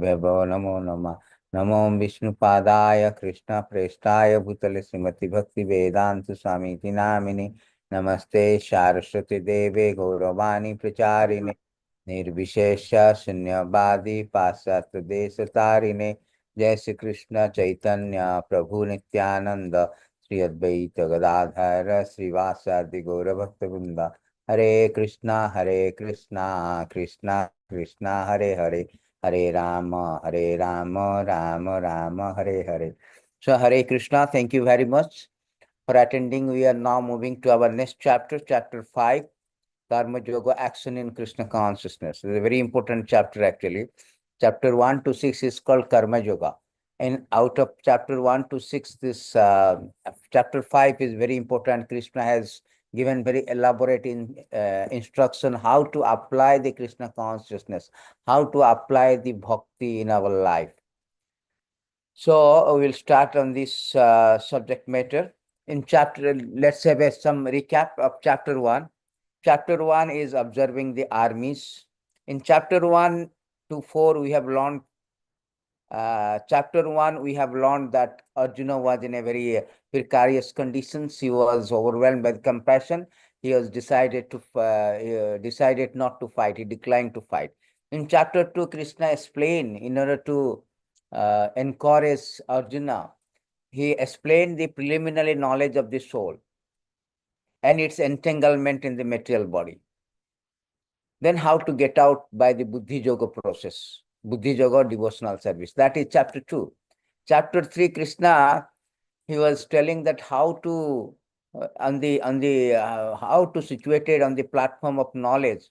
Bhavo Namo Nama. Namo Vishnupadaya Krishna Prestaya Bhutale Srimati Bhakti Vedanta Swami Namini. Namaste Saraswati Deve Gauravani Pracharine. Nirvishesha Shunyavadi Pasat Desatarine. Jai Shri Krishna Chaitanya Prabhu Nityananda Sri Advaita Gadadhara Srivasadi Gaura Bhakta Vrinda. Hare Krishna Krishna Krishna Hare Hare Hare Rama Rama Rama Hare Hare. So Hare Krishna, thank you very much for attending. We are now moving to our next chapter, chapter 5, Karma Yoga, Action in Krishna Consciousness. It's a very important chapter actually. Chapter 1 to 6 is called Karma Yoga. And out of chapter 1 to 6, this chapter 5 is very important. Krishna has given very elaborate instruction how to apply the Krishna consciousness, how to apply the bhakti in our life. So we'll start on this subject matter. In chapter, let's have some recap of chapter 1. Chapter 1 is observing the armies. In chapter 1 to 4, we have learned chapter 1, we have learned that Arjuna was in a very precarious conditions. He was overwhelmed by the compassion. He was decided not to fight. He declined to fight. In chapter 2, Krishna explained, in order to encourage Arjuna, he explained the preliminary knowledge of the soul and its entanglement in the material body. Then how to get out by the Buddhi Yoga process. Buddhi Yoga devotional service. That is chapter 2. Chapter 3, Krishna, he was telling that how to how to situated on the platform of knowledge.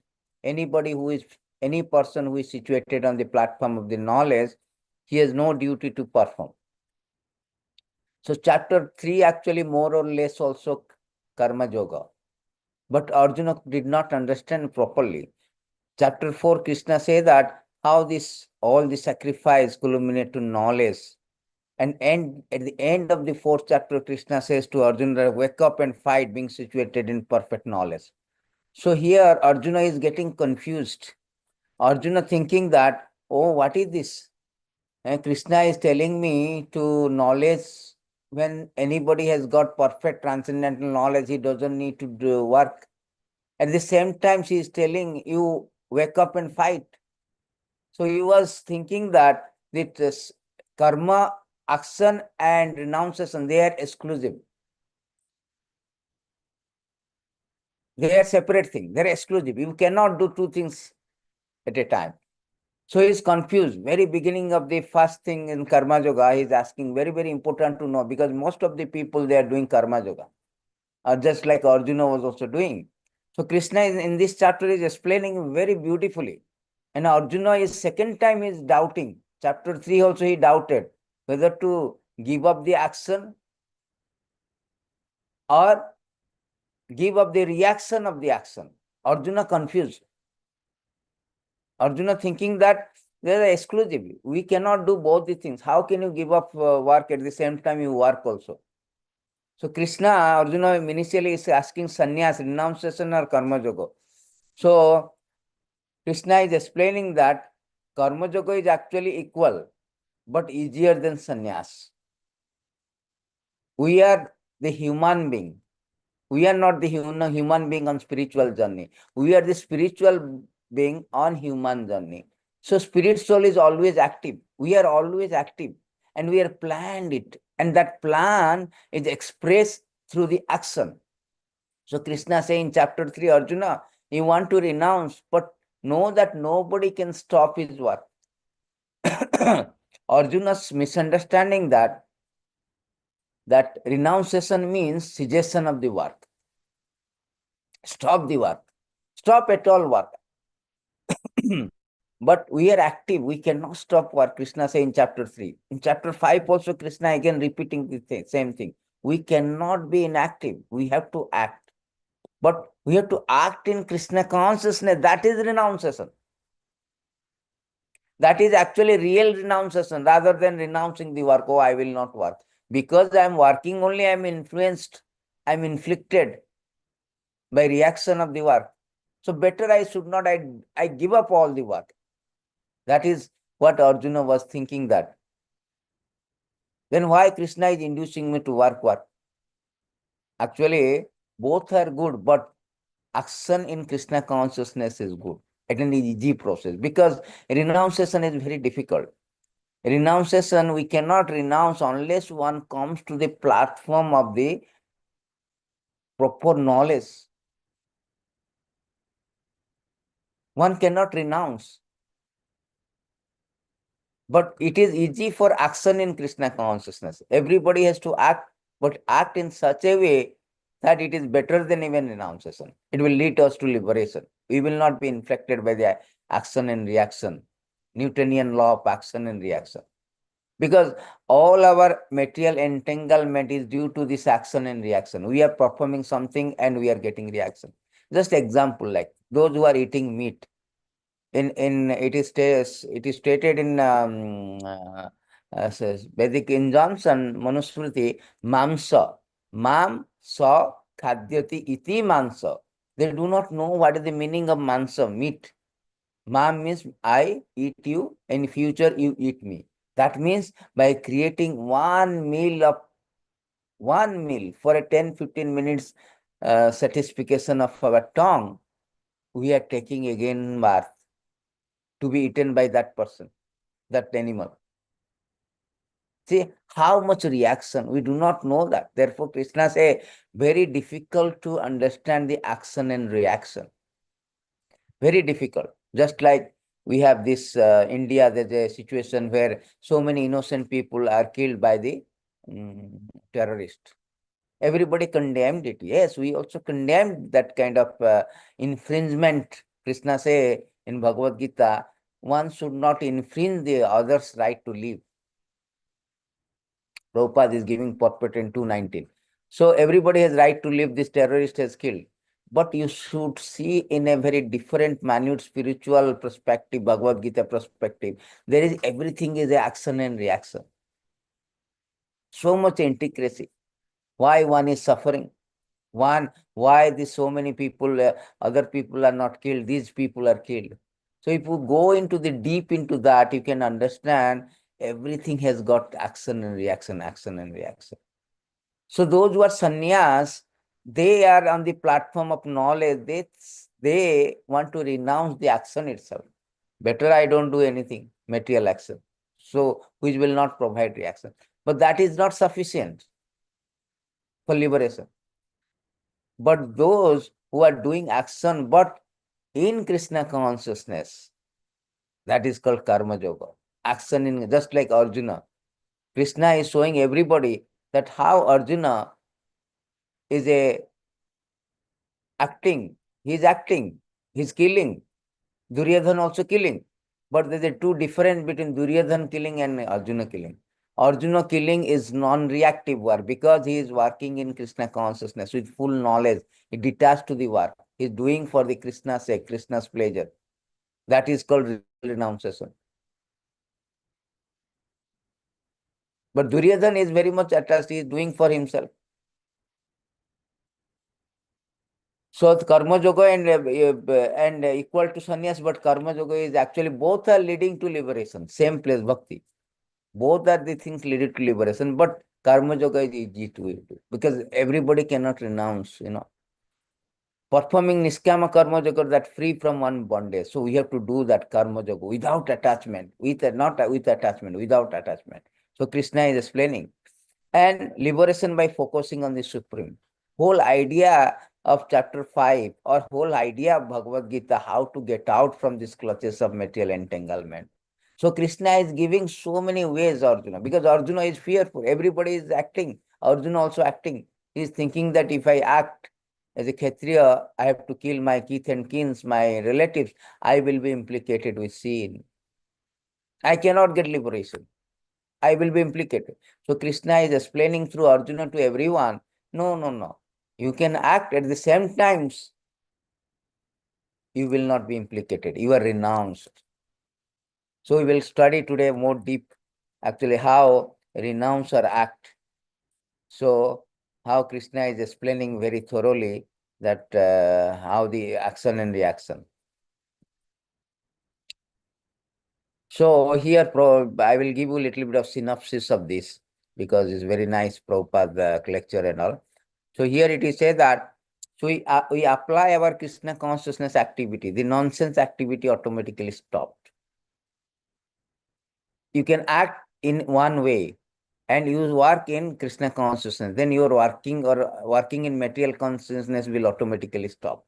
Any person who is situated on the platform of the knowledge, he has no duty to perform. So chapter 3 actually more or less also Karma Yoga. But Arjuna did not understand properly. Chapter 4, Krishna says that how all the sacrifice culminate to knowledge. And at the end of the 4th chapter, Krishna says to Arjuna, wake up and fight, being situated in perfect knowledge. So here Arjuna is getting confused. Arjuna thinking that, oh, what is this? And Krishna is telling me to knowledge. When anybody has got perfect transcendental knowledge, he doesn't need to do work. At the same time, she is telling you, wake up and fight. So he was thinking that this karma, action and renunciation, they are exclusive. They are separate things. They are exclusive. You cannot do two things at a time. So he is confused. Very beginning of the first thing in Karma Yoga, he is asking, very, very important to know, because most of the people, they are doing Karma Yoga, just like Arjuna was also doing. So Krishna in this chapter is explaining very beautifully. And Arjuna is second time is doubting. Chapter 3 also he doubted whether to give up the action or give up the reaction of the action. Arjuna confused. Arjuna thinking that they are exclusive. We cannot do both the things. How can you give up work at the same time you work also? So Krishna, Arjuna initially is asking sannyas, renunciation or karma yoga. So Krishna is explaining that karma yoga is actually equal, but easier than sannyas. We are the human being. We are not the human being on spiritual journey. We are the spiritual being on human journey. So spirit soul is always active. We are always active and we are planned it. And that plan is expressed through the action. So Krishna says in chapter 3, Arjuna, you want to renounce, but know that nobody can stop his work. Arjuna's misunderstanding that renunciation means cessation of the work. Stop the work. Stop at all work. But we are active. We cannot stop work. Krishna says in chapter 3. In chapter 5 also, Krishna again repeating the same thing. We cannot be inactive. We have to act. But we have to act in Krishna consciousness. That is renunciation. That is actually real renunciation rather than renouncing the work. Oh, I will not work. Because I am working only, I am influenced, I am inflicted by reaction of the work. So better I should not, I give up all the work. That is what Arjuna was thinking that. Then why Krishna is inducing me to work? Actually, both are good, but action in Krishna consciousness is good. It is an easy process because renunciation is very difficult. Renunciation, we cannot renounce unless one comes to the platform of the proper knowledge. One cannot renounce. But it is easy for action in Krishna consciousness. Everybody has to act, but act in such a way that it is better than even renunciation. It will lead us to liberation. We will not be infected by the action and reaction, Newtonian law of action and reaction. Because all our material entanglement is due to this action and reaction. We are performing something and we are getting reaction. Just example, like those who are eating meat, it is stated in Vedic injunction, Manusmriti, mamsa, mam sa khadyati iti mansa. They do not know what is the meaning of mansa, meat. Mam means I eat you, in future you eat me. That means by creating one meal for a 10-15 minutes satisfaction of our tongue, we are taking again birth to be eaten by that person, that animal. See how much reaction, we do not know that. Therefore, Krishna say very difficult to understand the action and reaction. Very difficult. Just like we have this India, there's a situation where so many innocent people are killed by the terrorist. Everybody condemned it. Yes, we also condemned that kind of infringement. Krishna say in Bhagavad-gītā, one should not infringe the other's right to live. Prabhupada is giving purport in 219. So everybody has right to live, this terrorist has killed. But you should see in a very different, minute spiritual perspective, Bhagavad-gītā perspective. There is everything is action and reaction. So much intricacy. Why one is suffering? Why these so many people, other people are not killed, these people are killed. So if you go into the deep into that, you can understand everything has got action and reaction, action and reaction. So those who are sannyas, they are on the platform of knowledge. They want to renounce the action itself. Better I don't do anything, material action. So which will not provide reaction. But that is not sufficient for liberation. But those who are doing action, but in Krishna consciousness, that is called karma yoga. Action in, just like Arjuna. Krishna is showing everybody that how Arjuna is acting. He's killing. Duryodhana also killing. But there's a two difference between Duryodhana killing and Arjuna killing. Arjuna killing is non-reactive work because he is working in Krishna consciousness with full knowledge. He detached to the work. He is doing for the Krishna's sake, Krishna's pleasure. That is called renunciation. But Duryodhana is very much attached. He is doing for himself. So karma yoga and equal to sannyas, but karma yoga is actually both are leading to liberation. Same place, bhakti. Both are the things leading to liberation, but karma yoga is easy to do because everybody cannot renounce, Performing niskama karma yoga, that free from one bondage. So we have to do that karma yoga without attachment, not with attachment, without attachment. So Krishna is explaining. And liberation by focusing on the Supreme. Whole idea of chapter 5 or whole idea of Bhagavad-gītā, how to get out from these clutches of material entanglement. So Krishna is giving so many ways, Arjuna, because Arjuna is fearful. Everybody is acting. Arjuna also acting. He is thinking that if I act as a Kshatriya, I have to kill my kith and kins, my relatives. I will be implicated with sin. I cannot get liberation. I will be implicated. So Krishna is explaining through Arjuna to everyone, no. You can act at the same times. You will not be implicated. You are renounced. So we will study today more deep, actually, how renounce or act. So how Krishna is explaining very thoroughly that how the action and reaction. So here I will give you a little bit of synopsis of this because it's very nice Prabhupada lecture and all. So here it is said that so we apply our Krishna consciousness activity, the nonsense activity automatically stopped. You can act in one way and you work in Krishna consciousness, then your working in material consciousness will automatically stop.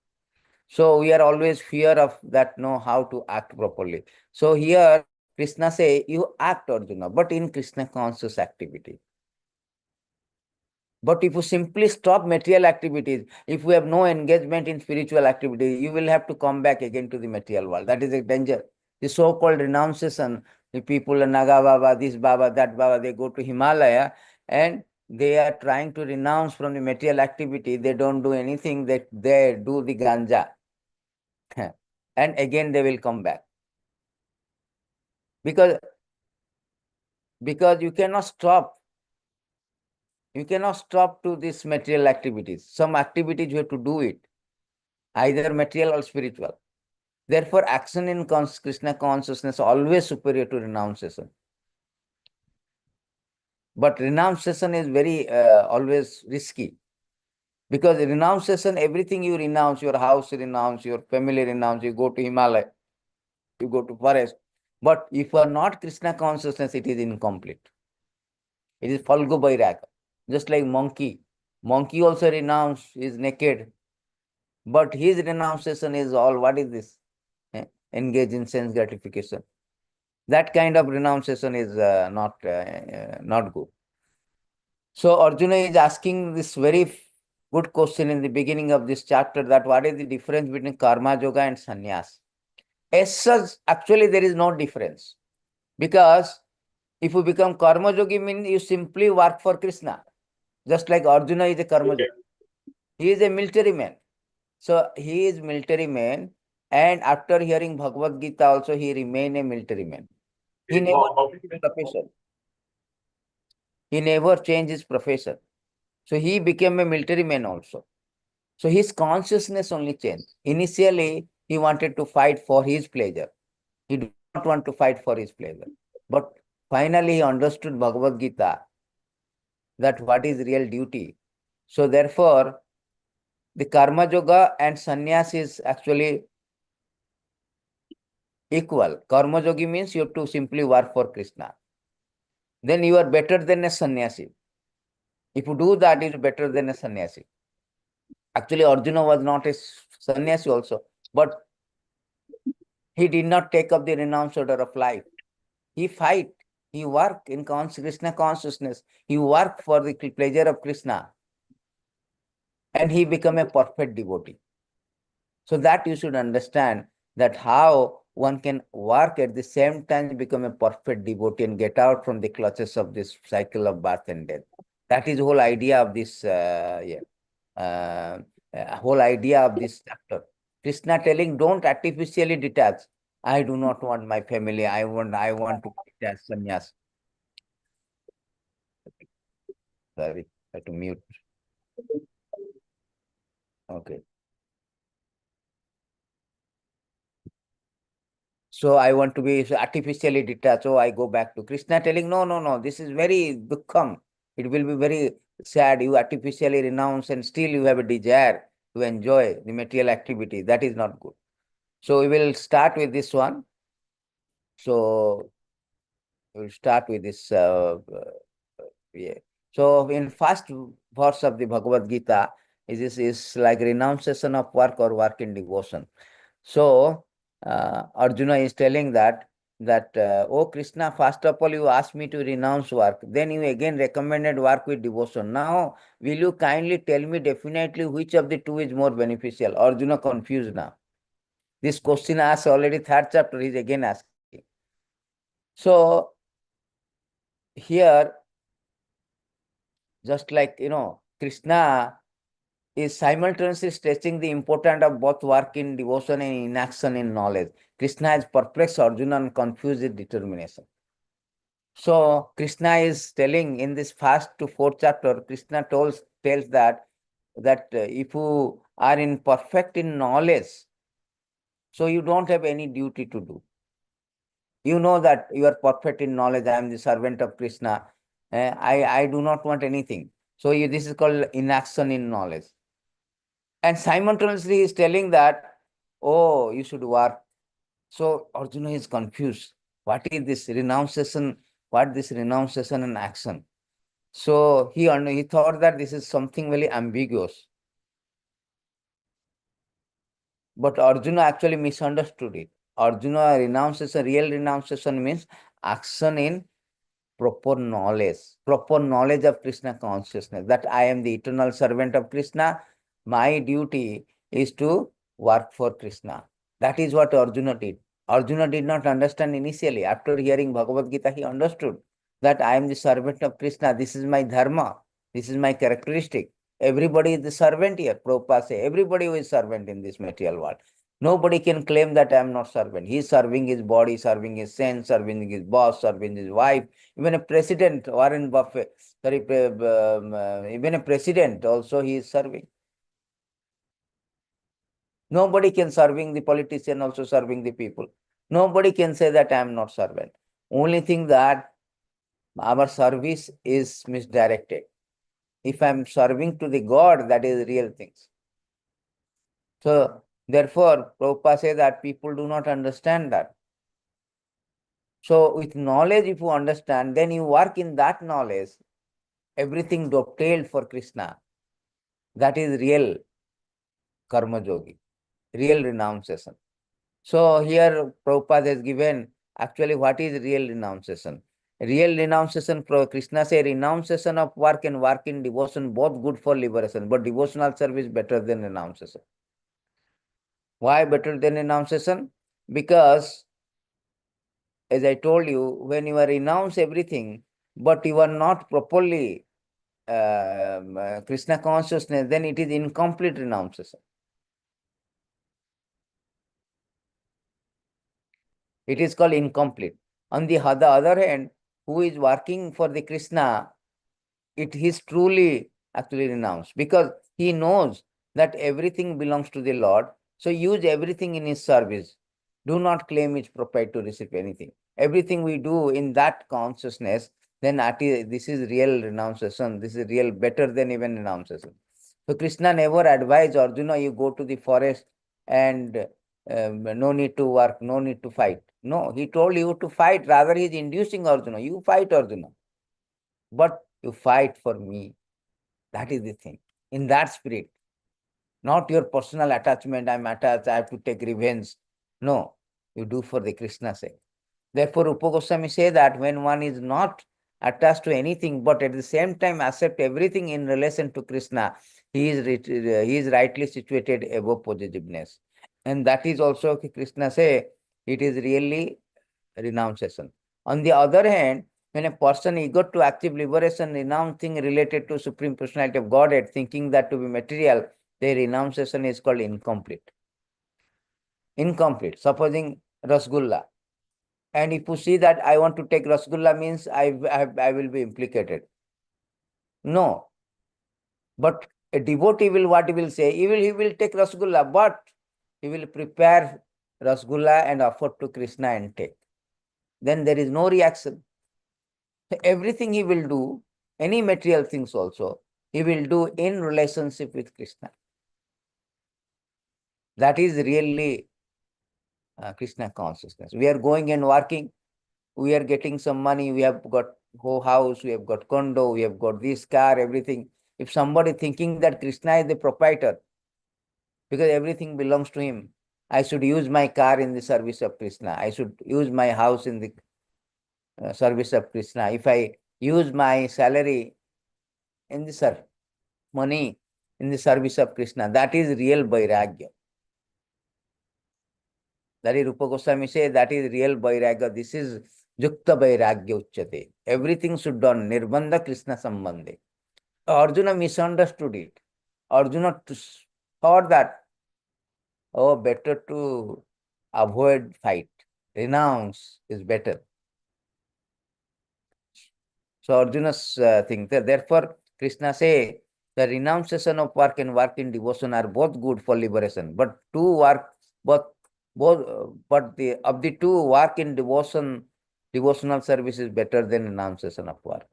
So we are always fear of that, know how to act properly. So here Krishna say, you act, Arjuna, but in Krishna conscious activity. But if you simply stop material activities, if you have no engagement in spiritual activity, you will have to come back again to the material world. That is a danger. The so-called renunciation, the people, Naga Baba, this Baba, that Baba, they go to Himalaya and they are trying to renounce from the material activity. They don't do anything, they do the ganja. And again they will come back. Because you cannot stop. You cannot stop to these material activities. Some activities you have to do it, either material or spiritual. Therefore, action in Krishna consciousness always superior to renunciation. But renunciation is very always risky. Because renunciation, everything you renounce, your house you renounce, your family renounce, you go to Himalaya, you go to forest. But if you are not Krishna consciousness, it is incomplete. It is Falgu Vairaka. Just like monkey. Monkey also renounce, is naked. But his renunciation is all, what is this? Engage in sense gratification. That kind of renunciation is not good. So Arjuna is asking this very good question in the beginning of this chapter, that what is the difference between karma yoga and sannyas? As such, actually there is no difference. Because if you become karma yogi, means you simply work for Krishna. Just like Arjuna is a karma yogi. He is a military man. So he is military man, and after hearing Bhagavad-gītā also he remained a military man. He never changed his profession. He never changed his profession. So he became a military man also. So his consciousness only changed. Initially, he wanted to fight for his pleasure. He did not want to fight for his pleasure. But finally he understood Bhagavad-gītā, that what is real duty. So therefore, the karma yoga and sannyas is actually equal. Karma yogi means you have to simply work for Krishna. Then you are better than a sannyasi. If you do that, you are better than a sannyasi. Actually, Arjuna was not a sannyasi also, but he did not take up the renounced order of life. He fight, he work in Krishna consciousness. He work for the pleasure of Krishna. And he become a perfect devotee. So that you should understand, that how one can work at the same time become a perfect devotee and get out from the clutches of this cycle of birth and death. That is the whole idea of this whole idea of this chapter. Krishna telling, don't artificially detach. I do not want my family. I want to detach sannyas. Sorry, I have to mute. Okay. So I want to be artificially detached. So I go back to Krishna telling, no, this is very dukkham. It will be very sad. You artificially renounce and still you have a desire to enjoy the material activity. That is not good. So we will start with this one. So we'll start with this. Yeah. So in first verse of the Bhagavad-gītā, is like renunciation of work or work in devotion. So Arjuna is telling that oh Krishna, first of all you asked me to renounce work, then you again recommended work with devotion. Now will you kindly tell me definitely which of the two is more beneficial? Arjuna confused now. This question asked already third chapter, he is again asking. So here, just like Krishna is simultaneously stressing the importance of both work in devotion and inaction in knowledge. Krishna has perplexed Arjuna and confused his determination. So Krishna is telling in this first to fourth chapter, Krishna tells that if you are in perfect in knowledge, so you don't have any duty to do. You know that you are perfect in knowledge. I am the servant of Krishna. I do not want anything. So this is called inaction in knowledge. And simultaneously he is telling that, oh, you should work. So Arjuna is confused. What is this renunciation? What this renunciation and action? So he thought that this is something very ambiguous. But Arjuna actually misunderstood it. Arjuna renunciation, real renunciation means action in proper knowledge of Krishna consciousness, that I am the eternal servant of Krishna. My duty is to work for Krishna. That is what Arjuna did. Arjuna did not understand initially. After hearing Bhagavad-gītā, he understood that I am the servant of Krishna. This is my dharma. This is my characteristic. Everybody is the servant here. Prabhupada says, everybody who is servant in this material world. Nobody can claim that I am not servant. He is serving his body, serving his sense, serving his boss, serving his wife. Even a president, Warren Buffett, even a president also he is serving. Nobody can serving the politician, also serving the people. Nobody can say that I am not servant. Only thing that our service is misdirected. If I am serving to the God, that is real things. So therefore, Prabhupada says that people do not understand that. So with knowledge, if you understand, then you work in that knowledge, everything dovetailed for Krishna. That is real karma yogi, real renunciation. So here Prabhupada has given actually what is real renunciation. Real renunciation, Krishna says, renunciation of work and work in devotion, both good for liberation, but devotional service better than renunciation. Why better than renunciation? Because, as I told you, when you are renounce everything, but you are not properly Krishna consciousness, then it is incomplete renunciation. It is called incomplete. On the other hand, who is working for the Krishna, it is truly actually renounced, because he knows that everything belongs to the Lord. So use everything in his service. Do not claim it's proper to receive anything. Everything we do in that consciousness, then this is real renunciation. This is real better than even renunciation. So Krishna never advised Arjuna, you go to the forest and no need to work, no need to fight. No, he told you to fight. Rather, he is inducing Arjuna. You fight, Arjuna. But you fight for me. That is the thing. In that spirit. Not your personal attachment. I'm attached, I have to take revenge. No, you do for the Krishna's sake. Therefore, Rupa Goswami says that when one is not attached to anything, but at the same time accept everything in relation to Krishna, he is rightly situated above possessiveness. And that is also, Krishna say, it is really renunciation. On the other hand, when a person eager to achieve liberation, renouncing related to Supreme Personality of Godhead, thinking that to be material, their renunciation is called incomplete. Incomplete. Supposing Rasgulla. And if you see that I want to take Rasgulla means I will be implicated. No. But a devotee will, what he will say? He will take Rasgulla, but he will prepare Rasgulla and offer to Krishna and take. Then there is no reaction. Everything he will do, any material things also, he will do in relationship with Krishna. That is really Krishna consciousness. We are going and working, we are getting some money, we have got whole house, we have got condo, we have got this car, everything. If somebody thinking that Krishna is the proprietor, because everything belongs to him, I should use my car in the service of Krishna, I should use my house in the service of Krishna. If I use my salary in the money in the service of Krishna, that is real vairagya. That is Rupa Goswami say, that is real vairagya. This is yukta vairagya uchyate. Everything should done nirbandha Krishna sambandhe. Arjuna misunderstood it. Arjuna thought that, oh, better to avoid fight. Renounce is better. So Arjuna's thing. Therefore, Krishna say, the renunciation of work and work in devotion are both good for liberation. But two work, both Both, but of the two, work in devotional service is better than renunciation of work.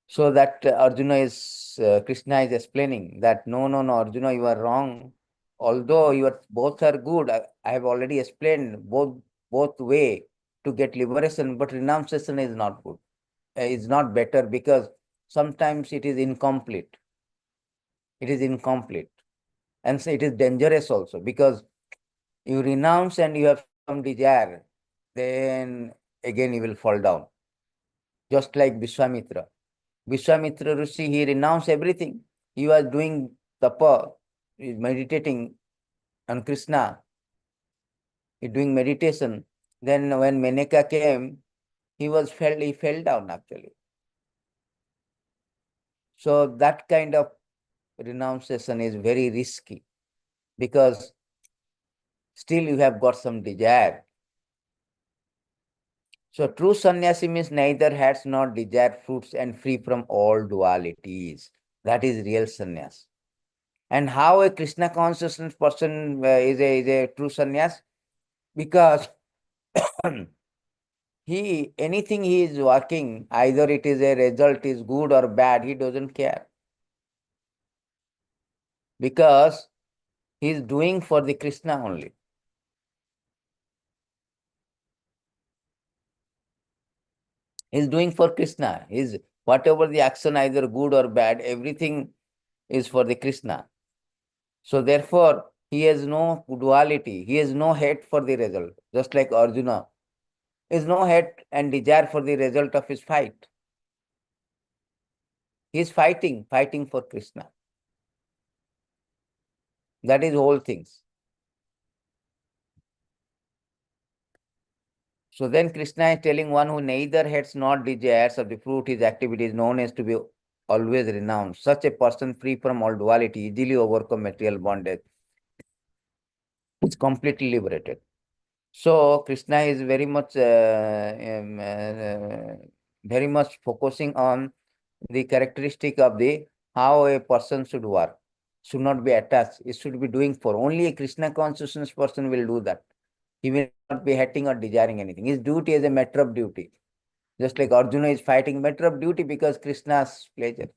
So that Kṛṣṇa is explaining that no, Arjuna, you are wrong. Although both are good, I have already explained both way to get liberation, but renunciation is not good. Is not better because sometimes it is incomplete. It is incomplete. And so it is dangerous also because you renounce and you have some desire, then again you will fall down. Just like Vishwamitra. Vishwamitra Rishi, he renounced everything. He was doing tapa, meditating on Kṛṣṇa, he doing meditation. Then when Menaka came, he fell down actually. So that kind of renunciation is very risky because still you have got some desire. So true sannyasi means neither has nor desire fruits and free from all dualities. That is real sannyas. And how a Krishna consciousness person is a true sannyas? Because anything he is working, either it is a result is good or bad, he doesn't care. Because he is doing for the Krishna only. He is doing for Krishna. Whatever the action, either good or bad, everything is for the Krishna. So therefore, he has no duality. He has no hate for the result. Just like Arjuna. He has no hate and desire for the result of his fight. He is fighting for Krishna. That is whole things. So then Krishna is telling one who neither hates nor desires of the fruit, his activity is known as to be always renounced. Such a person free from all duality, easily overcome material bondage, is completely liberated. So Krishna is very much focusing on the characteristic of the how a person should work. Should not be attached. It should be doing for. Only a Krishna consciousness person will do that. He will not be hating or desiring anything. His duty is a matter of duty. Just like Arjuna is fighting matter of duty because Krishna's pleasure.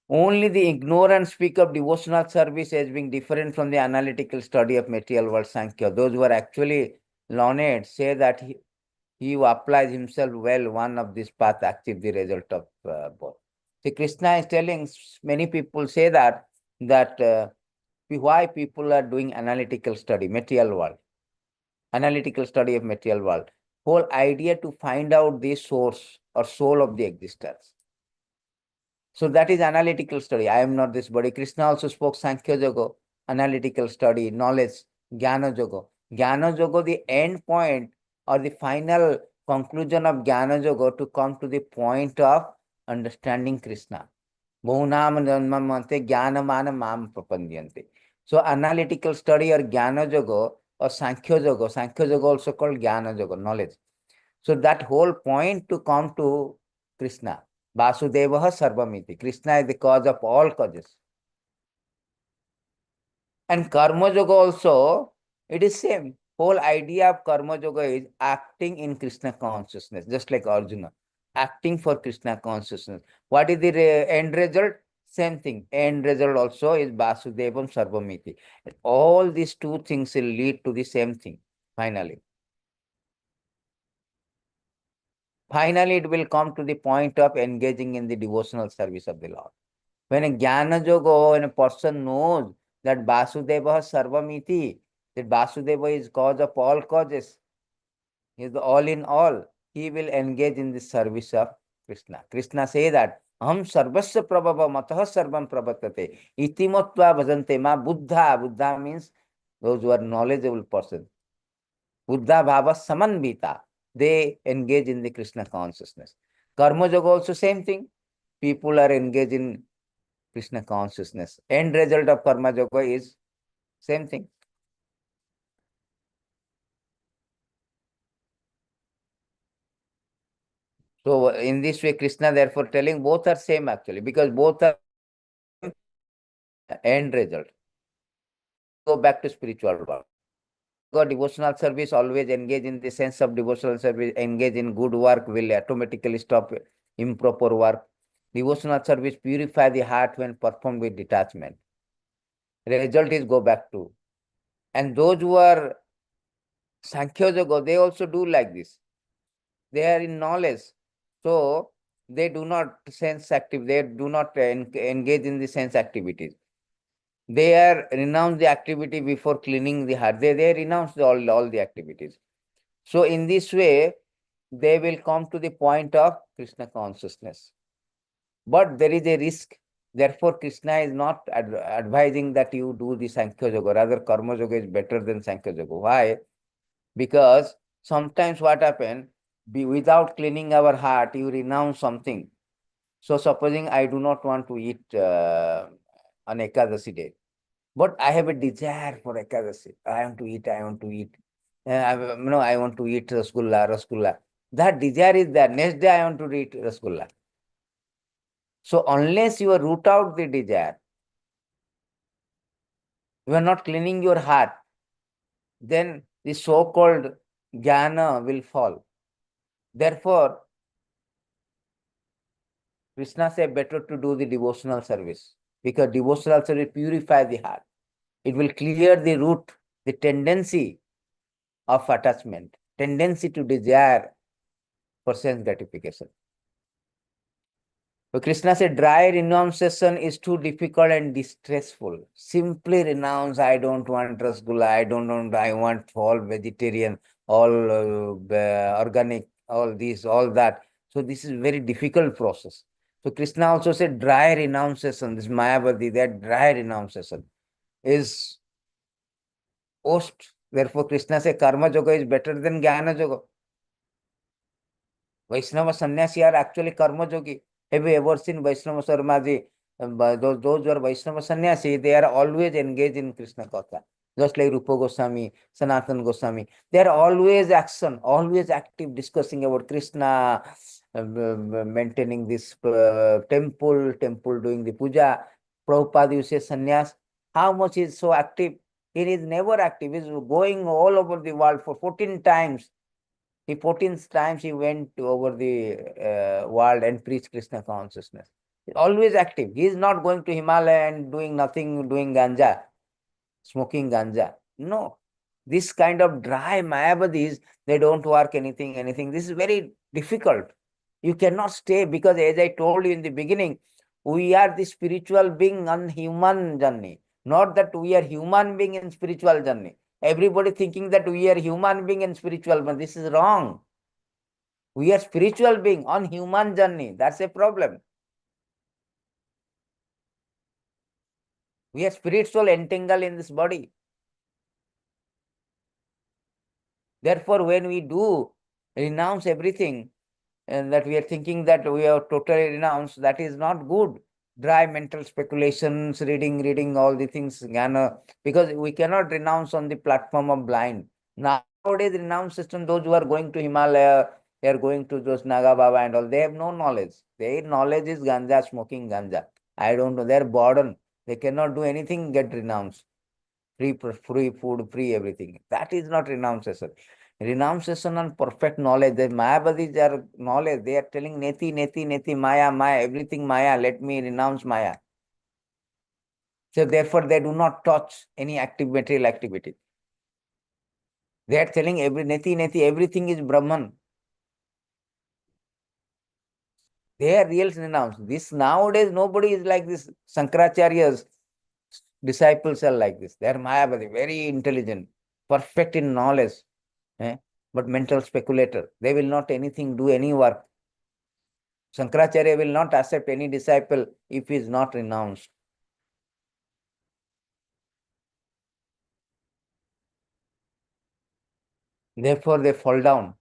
Only the ignorant speak of devotional service as being different from the analytical study of material world Sankhya. Those who are actually learned say that he who applies himself well, one of this path achieves the result of both. See, Krishna is telling, many people say that why people are doing analytical study, material world, analytical study of material world. Whole idea to find out the source or soul of the existence. So that is analytical study. I am not this body. Krishna also spoke Sankhya Yoga, analytical study, knowledge, Jnana Yoga. Jnana Yoga, the end point or the final conclusion of Jnana Yoga to come to the point of understanding Krishna. Bhunam janmamante jnanamana mam prapandyante. So analytical study or Jnana Yoga or Sankhya Yoga also called Jnana Yoga, knowledge. So that whole point to come to Krishna. Vasudeva Sarvamiti. Krishna is the cause of all causes. And Karma Yoga also, it is same. Whole idea of Karma Yoga is acting in Krishna consciousness, just like Arjuna. Acting for Krishna consciousness. What is the end result? Same thing. End result also is Vasudevam Sarvamiti. All these two things will lead to the same thing, finally. Finally, it will come to the point of engaging in the devotional service of the Lord. When a Jnana Yoga, when a person knows that Vasudeva Sarvamiti, that Vasudeva is cause of all causes, he is the all in all, he will engage in the service of Krishna. Krishna say that, Aham sarvasya prabhava mataha sarvam prabhatate, iti matva bhajante ma buddha. Buddha means those who are knowledgeable person. Buddha bhava samanvita. They engage in the Krishna consciousness. Karma Yoga also same thing. People are engaged in Krishna consciousness. End result of Karma Yoga is same thing. So in this way, Krishna therefore telling both are same actually, because both are end result. go back to spiritual world. Go devotional service, always engage in the sense of devotional service, engage in good work, will automatically stop improper work. Devotional service purify the heart when performed with detachment. Result is go back to. And those who are Sankhya Yoga, they also do like this. They are in knowledge. So they do not sense active, they do not engage in the sense activities. They are renounce the activity before cleaning the heart. They renounce all the activities. So in this way, they will come to the point of Kṛṣṇa consciousness. But there is a risk. Therefore, Kṛṣṇa is not advising that you do the Sankhya Yoga. Rather, Karma Yoga is better than Sankhya Yoga. Why? Because sometimes what happens, without cleaning our heart, you renounce something. So supposing I do not want to eat on Ekadasi day, but I have a desire for Ekadasi. I want to eat. I want to eat. I want to eat rasgulla. That desire is there. Next day I want to eat rasgulla. So unless you root out the desire, you are not cleaning your heart, then the so-called jnana will fall. Therefore, Kṛṣṇa said better to do the devotional service, because devotional service purifies the heart. It will clear the root, the tendency of attachment, tendency to desire for sense gratification. So Kṛṣṇa said dry renunciation is too difficult and distressful. Simply renounce, I don't want rasgulla, I want all vegetarian, all organic, all this, all that. So this is very difficult process. So Kṛṣṇa also said dry renunciation, this Mayavadi, that dry renunciation is worst. Therefore Kṛṣṇa said karma yoga is better than jnana yoga. Vaishnava sannyasi are actually karma yogi. Have you ever seen Vaishnava Sarmaji? Those who are Vaishnava sannyasi, they are always engaged in Krishna Katha. Just like Rupa Goswami, Sanatana Goswami. They are always action, always active, discussing about Krishna, maintaining this temple doing the puja. Prabhupada, you say sannyas. How much is so active? He is never active. He is going all over the world for 14 times. 14 times he went over the world and preached Krishna consciousness. He's always active. He is not going to Himalaya and doing nothing, doing ganja, smoking ganja. No. This kind of dry Mayavadis, they don't work anything. This is very difficult. You cannot stay, because as I told you in the beginning, we are the spiritual being on human journey. Not that we are human being in spiritual journey. Everybody thinking that we are human being and spiritual, but this is wrong. We are spiritual being on human journey. That's a problem. We are spiritual entangled in this body. Therefore, when we do renounce everything, and that we are thinking that we are totally renounced, that is not good. Dry mental speculations, reading all the things, because we cannot renounce on the platform of blind. Nowadays, renounce system, those who are going to Himalaya, they are going to those Naga Baba and all, they have no knowledge. Their knowledge is ganja, smoking ganja. I don't know, they are burdened. They cannot do anything, get renounced. Free food, free everything. That is not renunciation. Renunciation on perfect knowledge. The Mayavadis are knowledge. They are telling neti, Maya, everything Maya. Let me renounce Maya. So therefore, they do not touch any material activity. They are telling every neti, everything is Brahman. They are real renounced. This nowadays, nobody is like this. Shankaracharya's disciples are like this. They are Mayavadi, very intelligent, perfect in knowledge. But mental speculator, they will not do any work. Shankaracharya will not accept any disciple if he is not renounced. Therefore, they fall down.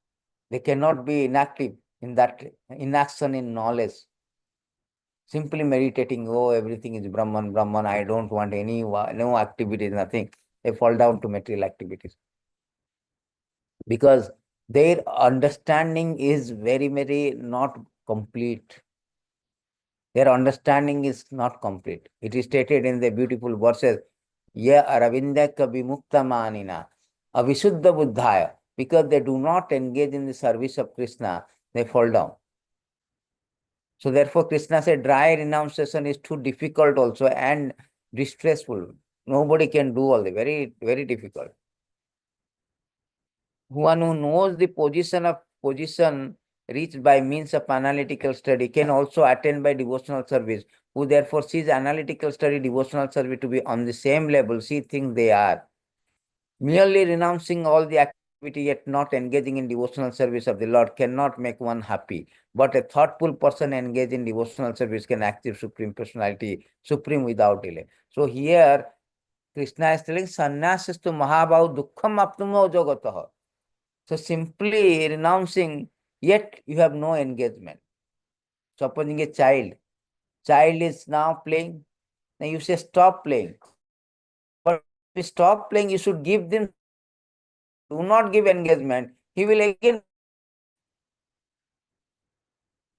They cannot be inactive in that inaction in knowledge. Simply meditating, oh, everything is Brahman, I don't want no activities, nothing. They fall down to material activities. Because their understanding is very, very not complete. Their understanding is not complete. It is stated in the beautiful verses, ye aravindaka vimukta manina avisuddha buddhaya. Because they do not engage in the service of Krishna, they fall down. So therefore, Krishna said dry renunciation is too difficult also and distressful. Nobody can do all the very, very difficult. One who knows the position reached by means of analytical study can also attain by devotional service, who therefore sees analytical study, devotional service to be on the same level, she thinks they are. Merely renouncing all the activity yet not engaging in devotional service of the Lord cannot make one happy. But a thoughtful person engaged in devotional service can achieve Supreme Personality, Supreme without delay. So here, Krishna is telling, Sannyasastu Mahabhav Dukkham Aptumo Jagataha. So simply renouncing, yet you have no engagement. Supposing a child is now playing, then you say stop playing. But if you stop playing, you should give them. Do not give engagement. He will again.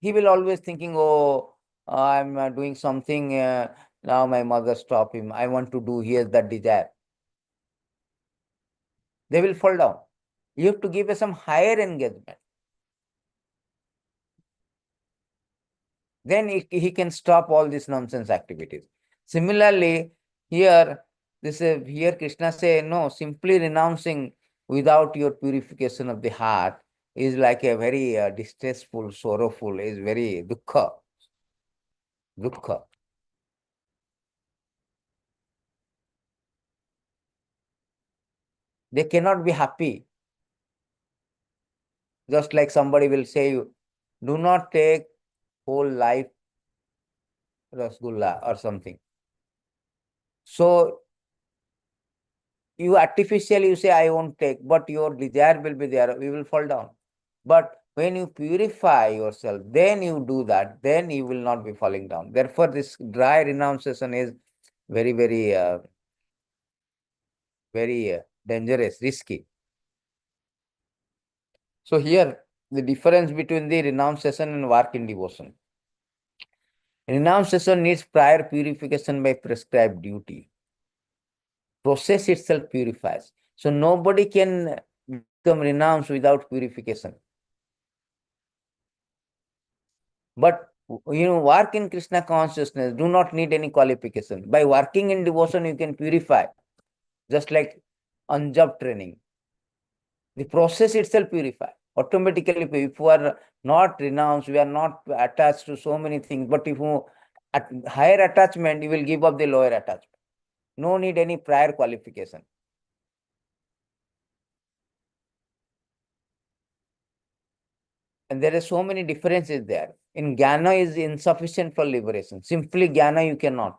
He will always thinking, oh, I'm doing something. Now my mother stop him. I want to do. Here's that desire. They will fall down. You have to give some higher engagement. Then he can stop all these nonsense activities. Similarly, here Krishna say, no, simply renouncing without your purification of the heart is like a very distressful, sorrowful, is very dukkha. Dukkha. They cannot be happy. Just like somebody will say, you do not take whole life rasgulla or something. So you artificially you say, I won't take, but your desire will be there, we will fall down. But when you purify yourself, then you do that, then you will not be falling down. Therefore, this dry renunciation is very, very, very dangerous, risky. So here, the difference between the renunciation and work in devotion. Renunciation needs prior purification by prescribed duty. Process itself purifies. So nobody can become renounced without purification. But work in Krishna consciousness do not need any qualification. By working in devotion, you can purify, just like on job training. The process itself purify. Automatically, if you are not renounced, we are not attached to so many things. But if you at higher attachment, you will give up the lower attachment. No need any prior qualification. And there are so many differences there. In jnana is insufficient for liberation. Simply jnana you cannot.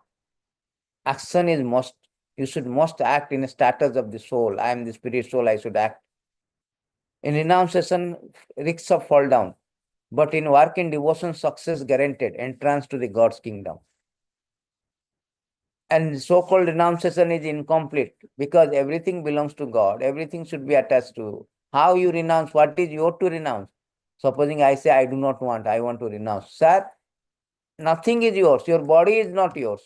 Action is must. You should must act in a status of the soul. I am the spirit soul, I should act. In renunciation, risks of fall down. But in work in devotion, success guaranteed, entrance to the God's kingdom. And so-called renunciation is incomplete because everything belongs to God. Everything should be attached to. How you renounce? What is yours to renounce? Supposing I say, I do not want, I want to renounce. Sir, nothing is yours. Your body is not yours.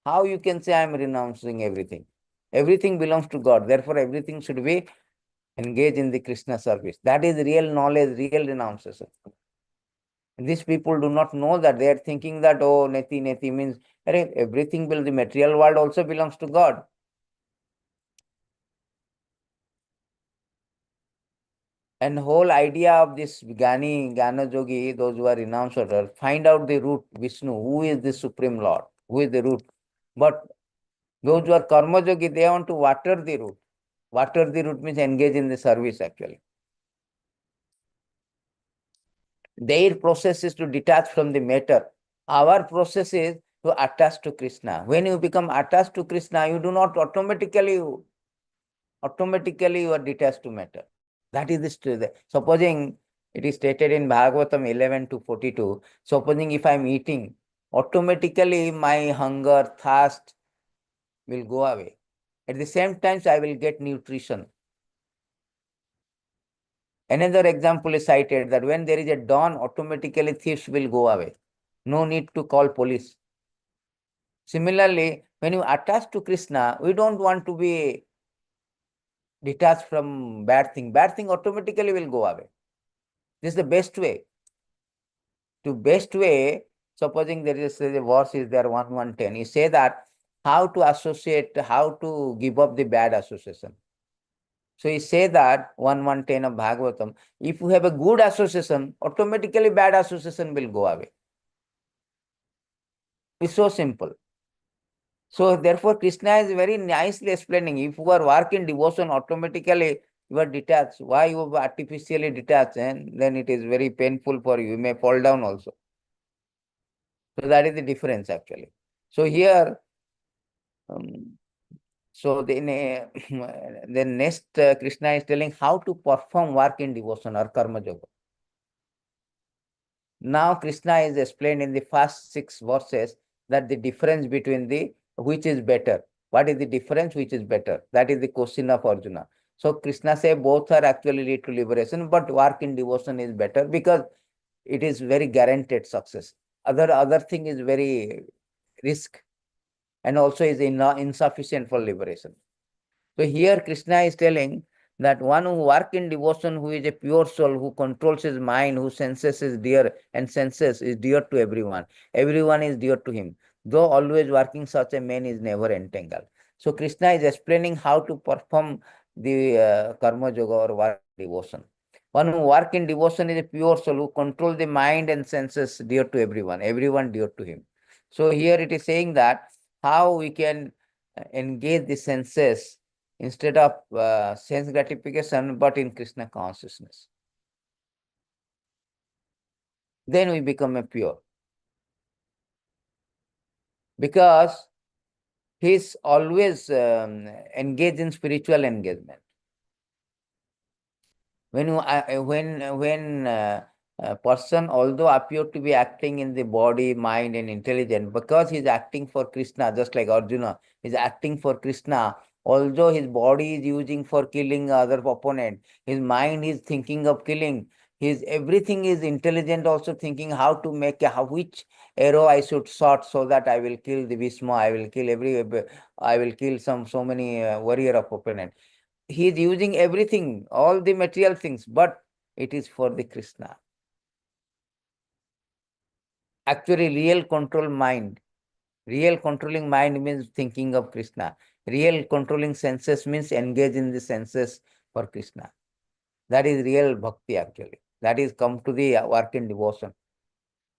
How you can say I am renouncing everything? Everything belongs to God. Therefore, everything should be engaged in the Krishna service. That is real knowledge, real renunciation. These people do not know that. They are thinking that, oh, neti means everything will, the material world also belongs to God. And whole idea of this Jnana Yogi, those who are renouncers, find out the root, Vishnu, who is the Supreme Lord, who is the root. But those who are Karma Yogi, they want to water the root. Water the root means engage in the service actually. Their process is to detach from the matter. Our process is to attach to Krishna. When you become attached to Krishna, you do not automatically you are detached to matter. That is the supposing it is stated in Bhagavatam 11 to 42. Supposing if I am eating, automatically my hunger, thirst will go away. At the same time, I will get nutrition. Another example is cited that when there is a dawn, automatically thieves will go away. No need to call police. Similarly, when you attach to Krishna, we don't want to be detached from bad thing. Bad thing automatically will go away. This is the best way. To best way, supposing there is a verse is there 1:10, you say that how to associate, how to give up the bad association. So you say that 1:10 of Bhagavatam, if you have a good association, automatically bad association will go away. It's so simple. So therefore, Krishna is very nicely explaining. If you are working devotion, automatically you are detached. Why you are artificially detached? And then it is very painful for you. You may fall down also. So that is the difference actually. So here, so the next Krishna is telling how to perform work in devotion or karma yoga. Now Krishna is explained in the first 6 verses that the difference between the which is better. What is the difference which is better? That is the question of Arjuna. So Krishna say both are actually lead to liberation, but work in devotion is better because it is very guaranteed success. Other thing is very risk and also is insufficient for liberation. So here Krishna is telling that one who work in devotion, who is a pure soul, who controls his mind, who senses is dear and senses is dear to everyone. Everyone is dear to him. Though always working, such a man is never entangled. So Krishna is explaining how to perform the karma yoga or work devotion. One who work in devotion is a pure soul who controls the mind and senses dear to everyone dear to him. So here it is saying that how we can engage the senses instead of sense gratification, but in Krishna consciousness. Then we become a pure. Because he's always engaged in spiritual engagement. When a person, although appear to be acting in the body, mind, and intelligence, because he's acting for Krishna, just like Arjuna is acting for Krishna, although his body is using for killing other opponent, his mind is thinking of killing, his everything is intelligent, also thinking how to make which arrow I should shot so that I will kill the Bhishma, I will kill so many warrior of opponent. He is using everything, all the material things, but it is for the Krishna. Actually, real control mind. Real controlling mind means thinking of Krishna. Real controlling senses means engage in the senses for Krishna. That is real bhakti actually. That is come to the work in devotion.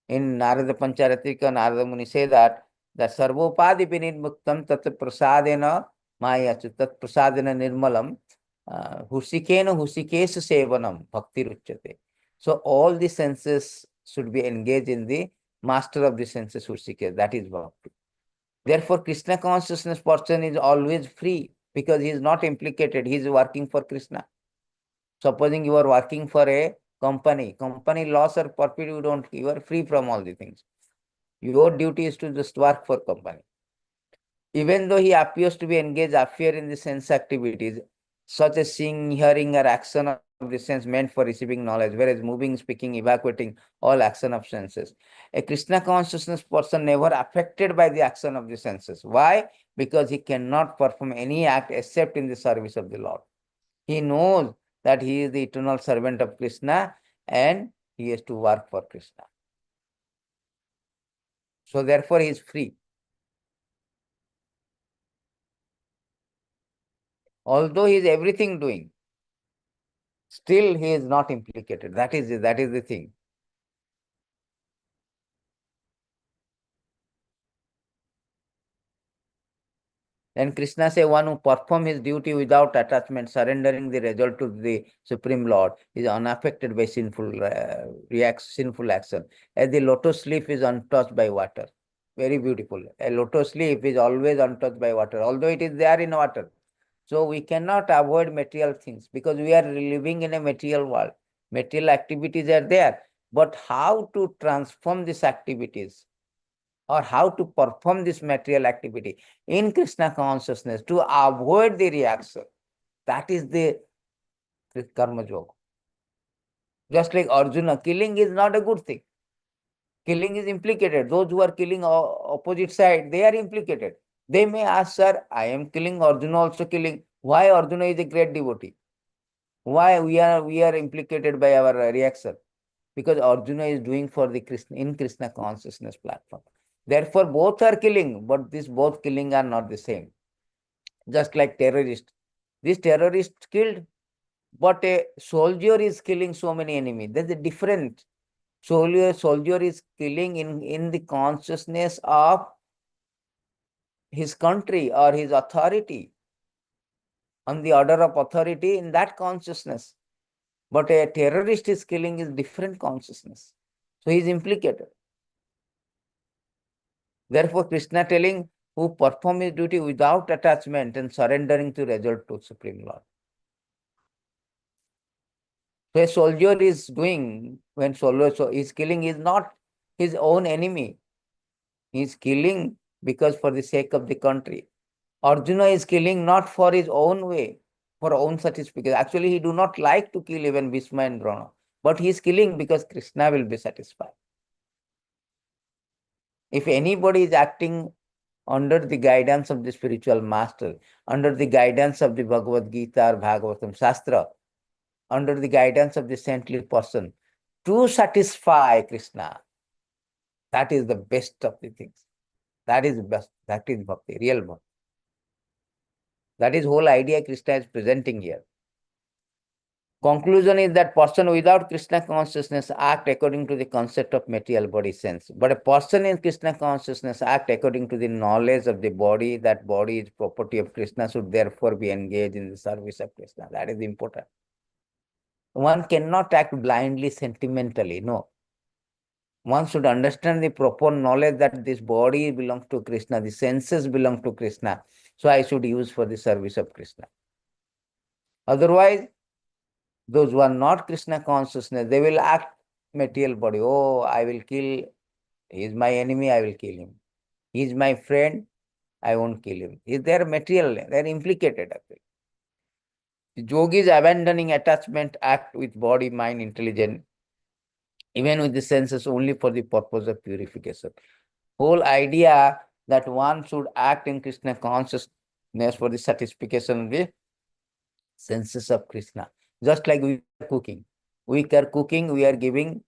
In Narada Pancharatrika, Narada Muni say that sarvopadi vinirmuktam tat prasadena mayachu tat prasadena nirmalam husikena husikesu sevanam bhakti ruchyate. So all the senses should be engaged in the master of the senses Husikes. That is bhakti. Therefore, Krishna consciousness person is always free because he is not implicated. He is working for Krishna. Supposing you are working for a company loss or profit, you are free from all the things. Your duty is to just work for company. Even though he appears to be engaged affair in the sense activities, such as seeing, hearing, or action of the sense meant for receiving knowledge, whereas moving, speaking, evacuating, all action of senses. A Krishna consciousness person never affected by the action of the senses. Why? Because he cannot perform any act except in the service of the Lord. He knows that he is the eternal servant of Krishna and he has to work for Krishna. So therefore he is free. Although he is everything doing, still he is not implicated. That is the thing. Then Krishna say one who perform his duty without attachment, surrendering the result to the Supreme Lord, is unaffected by sinful action. As the lotus leaf is untouched by water. Very beautiful. A lotus leaf is always untouched by water, although it is there in water. So we cannot avoid material things because we are living in a material world. Material activities are there. But how to transform these activities or how to perform this material activity in Krishna consciousness to avoid the reaction, that is the karma yoga. Just like Arjuna, killing is not a good thing. Killing is implicated. Those who are killing opposite side, they are implicated. They may ask, sir, I am killing, Arjuna also killing. Why Arjuna is a great devotee? Why we are implicated by our reaction? Because Arjuna is doing for the Krishna in Krishna consciousness platform. Therefore, both are killing, but these both killing are not the same. Just like terrorists. This terrorist killed, but a soldier is killing so many enemies. There's a different. Soldier is killing in the consciousness of his country or his authority, on the order of authority in that consciousness. But a terrorist is killing is different consciousness. So he is implicated. Therefore, Krishna telling who perform his duty without attachment and surrendering to result to Supreme Lord. So a soldier is doing, when soldier so is killing is not his own enemy. He is killing because for the sake of the country. Arjuna is killing not for his own way, for own satisfaction. Actually, he do not like to kill even Bhishma and Drona, but he is killing because Krishna will be satisfied. If anybody is acting under the guidance of the spiritual master, under the guidance of the Bhagavad-gītā or Bhagavatam Shastra, under the guidance of the saintly person, to satisfy Krishna, that is the best of the things. That is best. That is bhakti, real bhakti. That is whole idea Krishna is presenting here. Conclusion is that person without Krishna consciousness act according to the concept of material body sense. But a person in Krishna consciousness act according to the knowledge of the body, that body is property of Krishna, should therefore be engaged in the service of Krishna. That is important. One cannot act blindly, sentimentally, no. One should understand the proper knowledge that this body belongs to Krishna, the senses belong to Krishna. So I should use for the service of Krishna. Otherwise, those who are not Krishna consciousness, they will act material body. Oh, I will kill, he is my enemy, I will kill him. He is my friend, I won't kill him. Is there material? They are implicated actually. The yogis abandoning attachment act with body, mind, intelligence, even with the senses only for the purpose of purification. Whole idea that one should act in Krishna consciousness for the satisfaction of the senses of Krishna. Just like we are cooking. We are cooking, we are giving.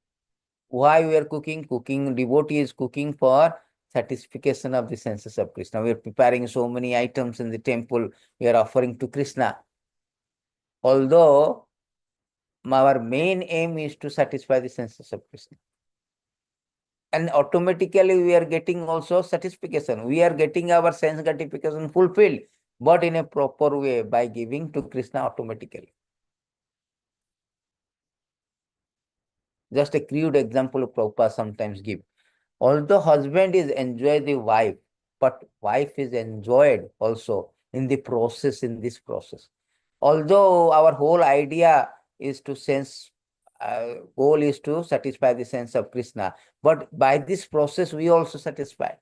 Why we are cooking? Cooking, devotee is cooking for satisfaction of the senses of Krishna. We are preparing so many items in the temple, we are offering to Krishna. Although our main aim is to satisfy the senses of Krishna. And automatically we are getting also satisfaction. We are getting our sense gratification fulfilled, but in a proper way by giving to Krishna automatically. Just a crude example of Prabhupada sometimes give. Although husband is enjoy the wife, but wife is enjoyed also in the process, in this process. Although our whole idea is to sense, goal is to satisfy the sense of Krishna, but by this process we also satisfy.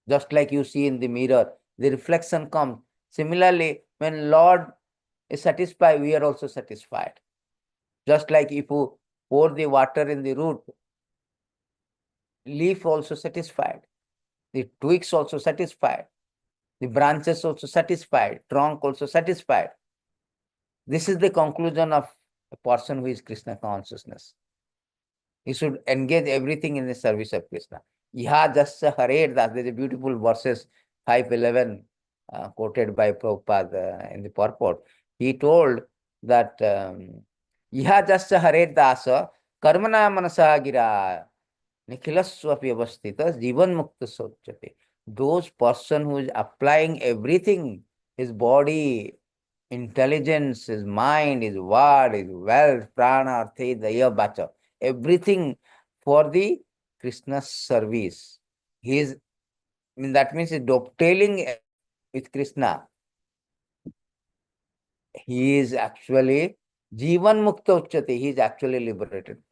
Just like you see in the mirror, the reflection comes. Similarly, when Lord is satisfied, we are also satisfied. Just like if you pour the water in the root, leaf also satisfied, the twigs also satisfied, the branches also satisfied, trunk also satisfied. This is the conclusion of a person who is Krishna consciousness. He should engage everything in the service of Krishna. Iha jasya harer das. There is a beautiful verses 5:11 quoted by Prabhupada in the purport. He told that Iha jasya harer dasa karmana manasa gira nikhilaswapi avastita jivan mukta sochate. Those person who is applying everything, his body, intelligence, his mind, his word, his wealth, prana, artha, daya, bacha, everything for the Krishna's service. He is, that means he's dovetailing with Krishna. He is actually Jivan Mukta Uchyate. He is actually liberated.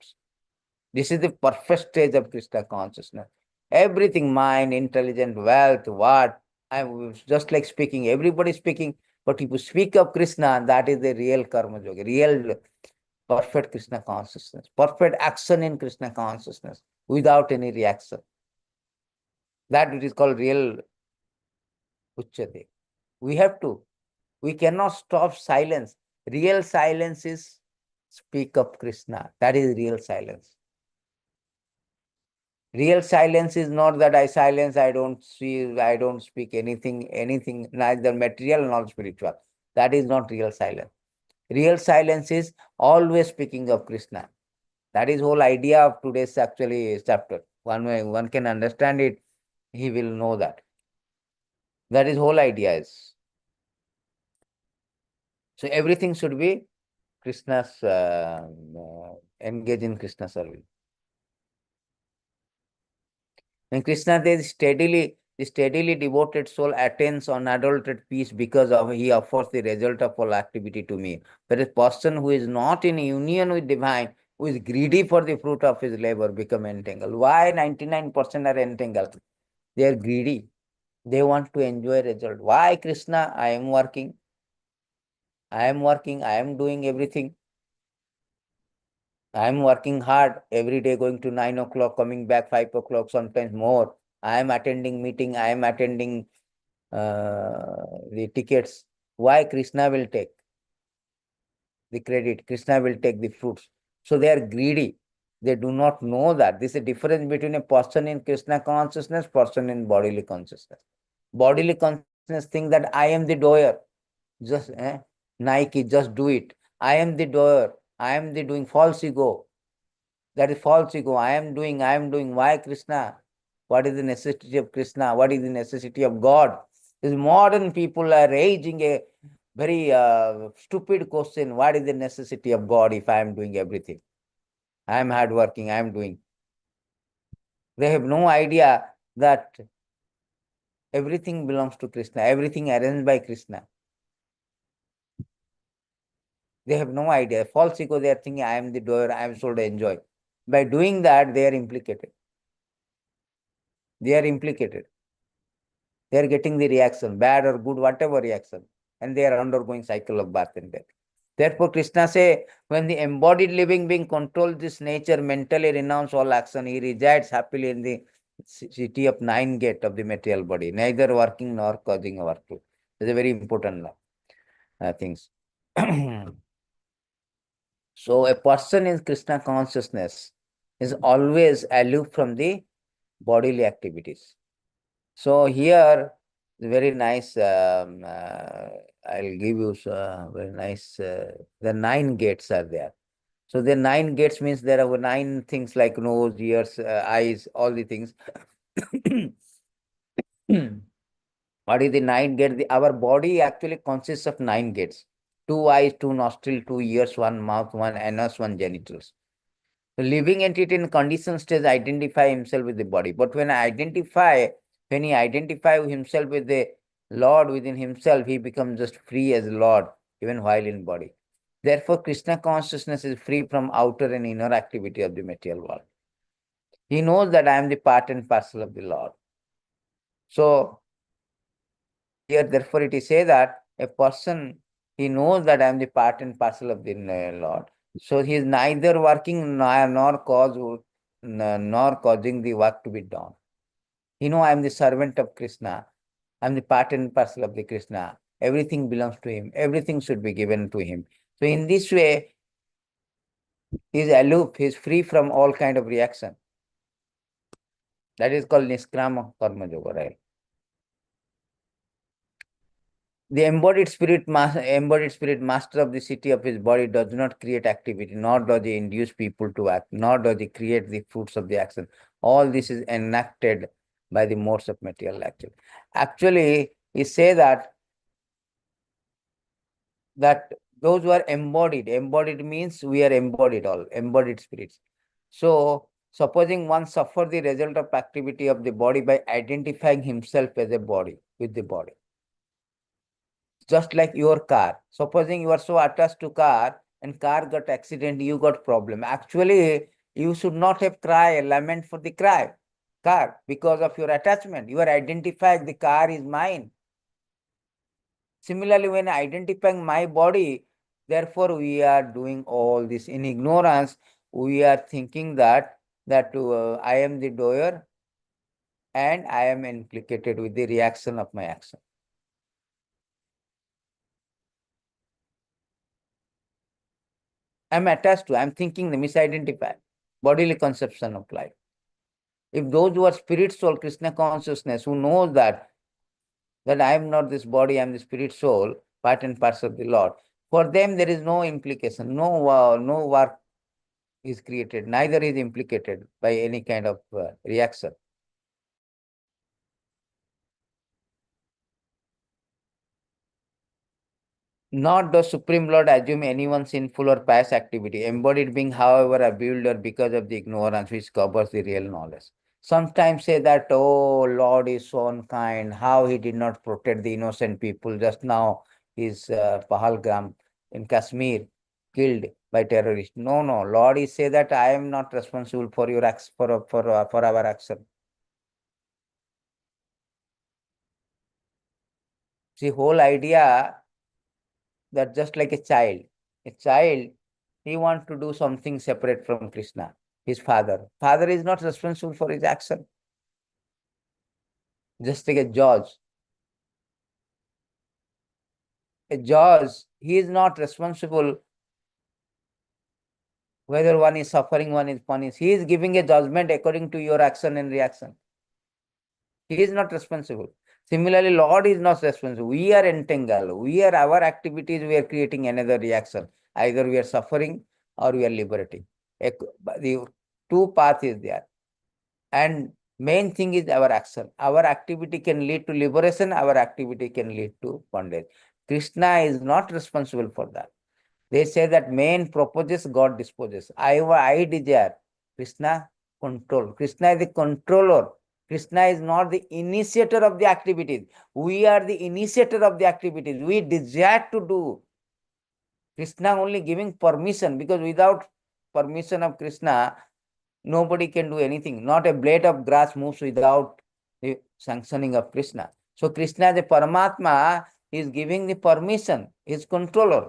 This is the perfect stage of Krishna consciousness. Everything, mind, intelligence, wealth, what, I'm just like speaking, everybody speaking, But if you speak of Krishna, that is the real karma yoga, real perfect Krishna consciousness, perfect action in Krishna consciousness without any reaction. That it is called real Uchyate. We cannot stop silence. Real silence is speak of Krishna. That is real silence. Real silence is not that I silence, I don't see, I don't speak anything, neither material nor spiritual. That is not real silence. Real silence is always speaking of Krishna. That is whole idea of today's actually chapter. One can understand it, he will know that. That is whole idea is. So everything should be Krishna's, engage in Krishna service. When Krishna says the steadily devoted soul attains unadulterated peace because of he offers the result of all activity to me. But a person who is not in union with divine, who is greedy for the fruit of his labor, become entangled. Why 99% are entangled? They are greedy. They want to enjoy result. Why Krishna? I am working. I am doing everything. I am working hard every day, going to 9 o'clock, coming back 5 o'clock, sometimes more. I am attending meeting. I am attending the tickets. Why Krishna will take the credit? Krishna will take the fruits. So they are greedy. They do not know that. This is a difference between a person in Krishna consciousness, person in bodily consciousness. Bodily consciousness think that I am the doer. Just Nike, just do it. I am the doer. I am the doing. False ego. That is false ego. I am doing. Why Krishna? What is the necessity of Krishna? What is the necessity of God? These modern people are raising a very stupid question. What is the necessity of God if I am doing everything? I am hardworking. I am doing. They have no idea that everything belongs to Krishna. Everything arranged by Krishna. They have no idea. False ego, they are thinking, I am the doer, I am so to enjoy. By doing that, they are implicated. They are implicated. They are getting the reaction, bad or good, whatever reaction. And they are undergoing cycle of birth and death. Therefore, Krishna say, when the embodied living being controls this nature, mentally renounce all action, he resides happily in the city of 9 gate of the material body, neither working nor causing a work. This is a very important things. So a person in Krishna consciousness is always aloof from the bodily activities. So here, very nice, I'll give you very nice, the 9 gates are there. So the 9 gates means there are 9 things like nose, ears, eyes, all the things. What is the 9 gate? Our body actually consists of 9 gates. 2 eyes, 2 nostrils, 2 ears, 1 mouth, 1 anus, 1 genitals. The living entity in condition stage identify himself with the body. But when he identifies himself with the Lord within himself, he becomes just free as Lord, even while in body. Therefore, Krishna consciousness is free from outer and inner activity of the material world. He knows that I am the part and parcel of the Lord. So, here, therefore, it is said that a person, he knows that I am the part and parcel of the Lord. So he is neither working nor causing the work to be done. You know, I am the servant of Krishna. I am the part and parcel of the Krishna. Everything belongs to him. Everything should be given to him. So in this way, he is aloof. He is free from all kind of reaction. That is called Niskrama Karma Yoga, right? The embodied spirit master of the city of his body does not create activity, nor does he induce people to act, nor does he create the fruits of the action. All this is enacted by the modes of material action. Actually, he say that those who are embodied means we are embodied, all embodied spirits. So supposing one suffer the result of activity of the body by identifying himself as a body, with the body. Just like your car. Supposing you are so attached to car and car got accident, you got problem. Actually, you should not have lament for the car because of your attachment. You are identified, the car is mine. Similarly, when identifying my body, therefore we are doing all this in ignorance. We are thinking that I am the doer and I am implicated with the reaction of my action. I'm attached to, I'm thinking the misidentified bodily conception of life. If those who are spirit soul, Krishna consciousness, who knows that I am not this body, I am the spirit soul, part and parcel of the Lord, for them there is no implication, no work is created, neither is implicated by any kind of reaction. Not does Supreme Lord assume anyone's sinful or pious activity. Embodied being, however, are builder because of the ignorance which covers the real knowledge. Sometimes say that, oh, Lord is so unkind, how he did not protect the innocent people. Just now, his Pahalgam in Kashmir killed by terrorists. No, no, Lord is say that I am not responsible for your acts, for our action. See, whole idea that just like a child, he wants to do something separate from Krishna, his father. Father is not responsible for his action. Just like a judge. A judge, he is not responsible whether one is suffering, one is punished. He is giving a judgment according to your action and reaction. He is not responsible. Similarly, Lord is not responsible. We are entangled. We are our activities, we are creating another reaction. Either we are suffering or we are liberating. The two paths is there. And main thing is our action. Our activity can lead to liberation, our activity can lead to bondage. Krishna is not responsible for that. They say that man proposes, God disposes. I desire. Krishna control. Krishna is the controller. Krishna is not the initiator of the activities. We are the initiator of the activities. We desire to do. Krishna only giving permission, because without permission of Krishna, nobody can do anything. Not a blade of grass moves without the sanctioning of Krishna. So Krishna, the Paramatma, is giving the permission, is controller.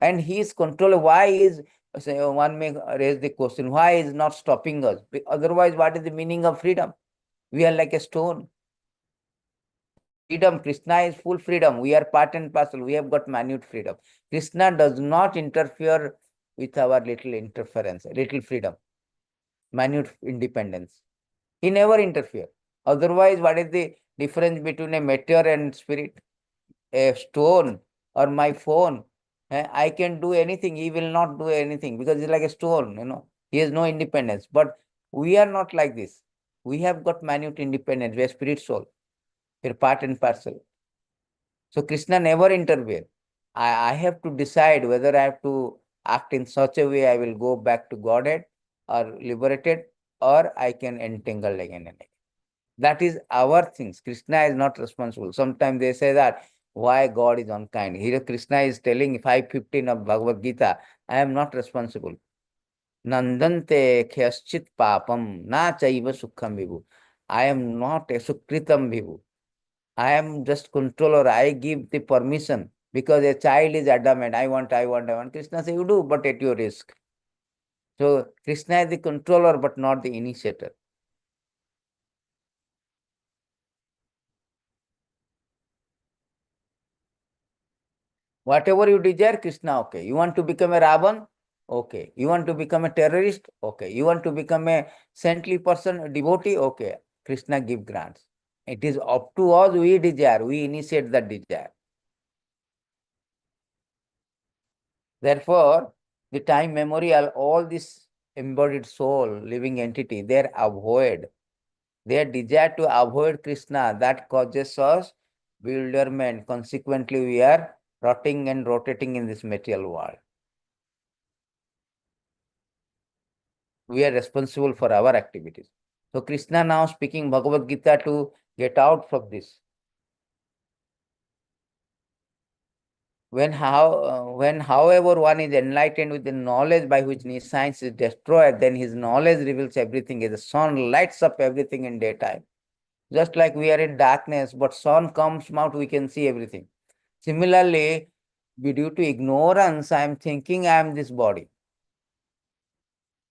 And he is controller. Why is, one may raise the question, why is not stopping us? Otherwise, what is the meaning of freedom? We are like a stone. Freedom, Krishna is full freedom. We are part and parcel. We have got minute freedom. Krishna does not interfere with our little interference, little freedom, minute independence. He never interferes. Otherwise, what is the difference between a matter and spirit? A stone or my phone, I can do anything. He will not do anything because it's like a stone, He has no independence. But we are not like this. We have got minute independence. We are spirit soul. We are part and parcel. So Krishna never interferes. I have to decide whether I have to act in such a way I will go back to Godhead or liberated, or I can entangle again and again. That is our things. Krishna is not responsible. Sometimes they say that why God is unkind. Here Krishna is telling 5:15 of Bhagavad-gītā, I am not responsible. Nandante khyashchit papam na chaiva sukham vibhu. I am not a sukritam vibhu. I am just controller. I give the permission because a child is adamant. I want. Krishna says, you do, but at your risk. So Krishna is the controller, but not the initiator. Whatever you desire, Krishna, okay. You want to become a Ravan? Okay. You want to become a terrorist? Okay. You want to become a saintly person, a devotee? Okay. Krishna give grants. It is up to us, we desire, we initiate that desire. Therefore, the time memorial, all this embodied soul, living entity, they are avoid. Their desire to avoid Krishna, that causes us bewilderment. Consequently, we are rotting and rotating in this material world. We are responsible for our activities. So Krishna now speaking Bhagavad-gītā to get out from this. When however one is enlightened with the knowledge by which his science is destroyed, then his knowledge reveals everything. As the sun lights up everything in daytime. Just like we are in darkness, but sun comes out, we can see everything. Similarly, due to ignorance, I am thinking I am this body.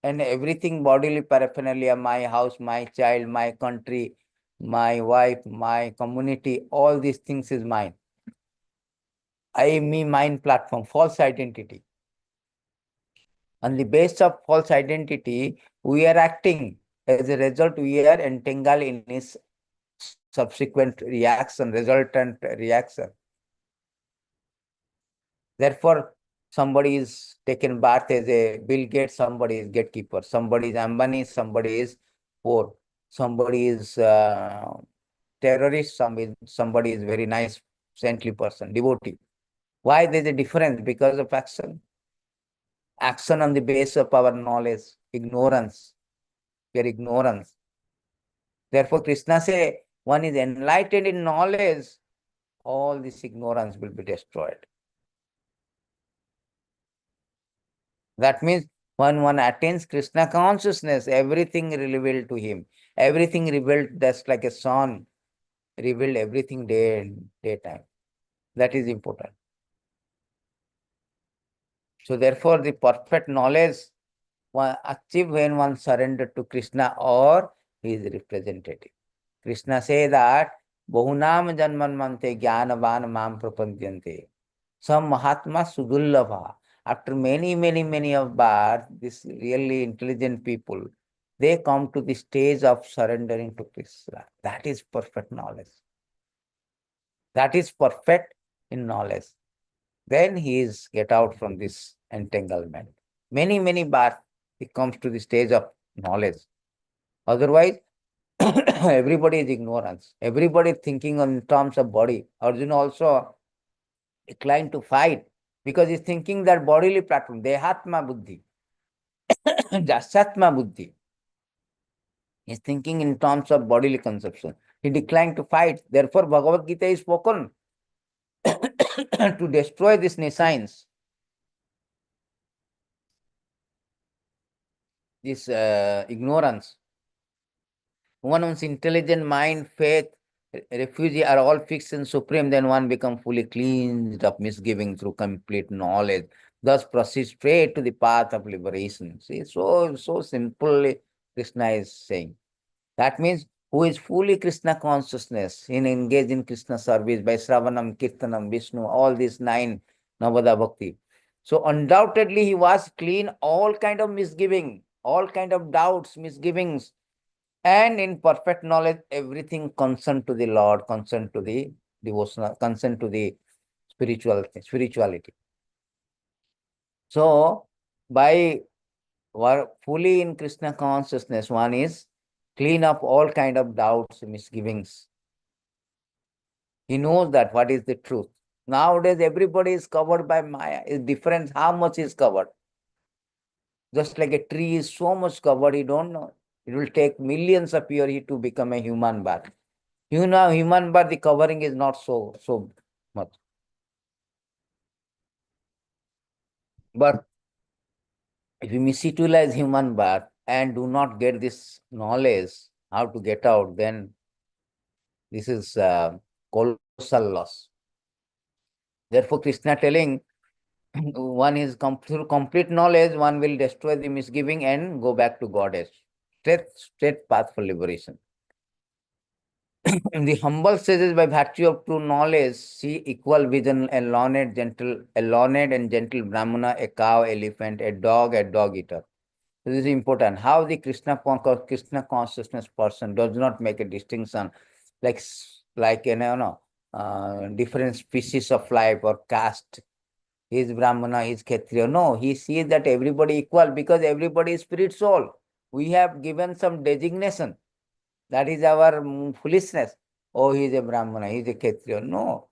And everything bodily paraphernalia, my house, my child, my country, my wife, my community, all these things is mine. I, me, mine platform, false identity. On the basis of false identity, we are acting. As a result, we are entangled in his subsequent reaction, resultant reaction. Therefore, somebody is taken birth as a Bill Gates, somebody is gatekeeper, somebody is Ambani, somebody is poor, somebody is terrorist, somebody is very nice, saintly person, devotee. Why there is a difference? Because of action. Action on the basis of our knowledge, ignorance, your ignorance. Therefore, Krishna says, one is enlightened in knowledge, all this ignorance will be destroyed. That means when one attains Krishna consciousness, everything revealed to him. Everything revealed just like a sun, revealed everything day and daytime. That is important. So therefore, the perfect knowledge one achieved when one surrendered to Krishna or his representative. Krishna says that Bahunam Janmanmante Jnanavan Mam Prapantyante. Some Mahatma Sudullabha. After many of births, these really intelligent people, they come to the stage of surrendering to Krishna. That is perfect knowledge. That is perfect in knowledge. Then he is get out from this entanglement. Many births, he comes to the stage of knowledge. Otherwise, everybody is ignorance. Everybody thinking in terms of body. Arjuna also inclined to fight because he's thinking that bodily platform, Dehatma Buddhi, Jasatma Buddhi. He's thinking in terms of bodily conception. He declined to fight. Therefore, Bhagavad-gītā is spoken to destroy this nescience, this ignorance. One's intelligent mind, faith, refuge are all fixed in Supreme, then one becomes fully cleansed of misgiving through complete knowledge. Thus proceed straight to the path of liberation. See, so simply Krishna is saying. That means who is fully Krishna consciousness, in engaged in Krishna service by Sravanam, Kirtanam, Vishnu, all these 9 Navada Bhakti. So undoubtedly he was clean, all kind of misgiving, all kind of doubts, misgivings, and in perfect knowledge, everything concerned to the Lord, concerned to the devotional, concerned to the spirituality. So, by fully in Krishna consciousness, one is clean up all kind of doubts, misgivings. He knows that what is the truth. Nowadays, everybody is covered by Maya. It's different how much is covered. Just like a tree is so much covered, you don't know. It will take millions of years to become a human birth. You know, human birth, the covering is not so much. But if you misutilize human birth and do not get this knowledge, how to get out, then this is colossal loss. Therefore, Krishna telling, one is through complete knowledge, one will destroy the misgiving and go back to Goddess. Straight path for liberation. The humble sages by virtue of true knowledge see equal vision, a learned and gentle Brahmana, a cow, elephant, a dog eater. So this is important. How the Krishna consciousness person does not make a distinction like different species of life or caste. He is Brahmana, he is Kshatriya. No, he sees that everybody equal because everybody is spirit soul. We have given some designation. That is our foolishness. Oh, he is a Brahmana, he is a Kshatriya. No.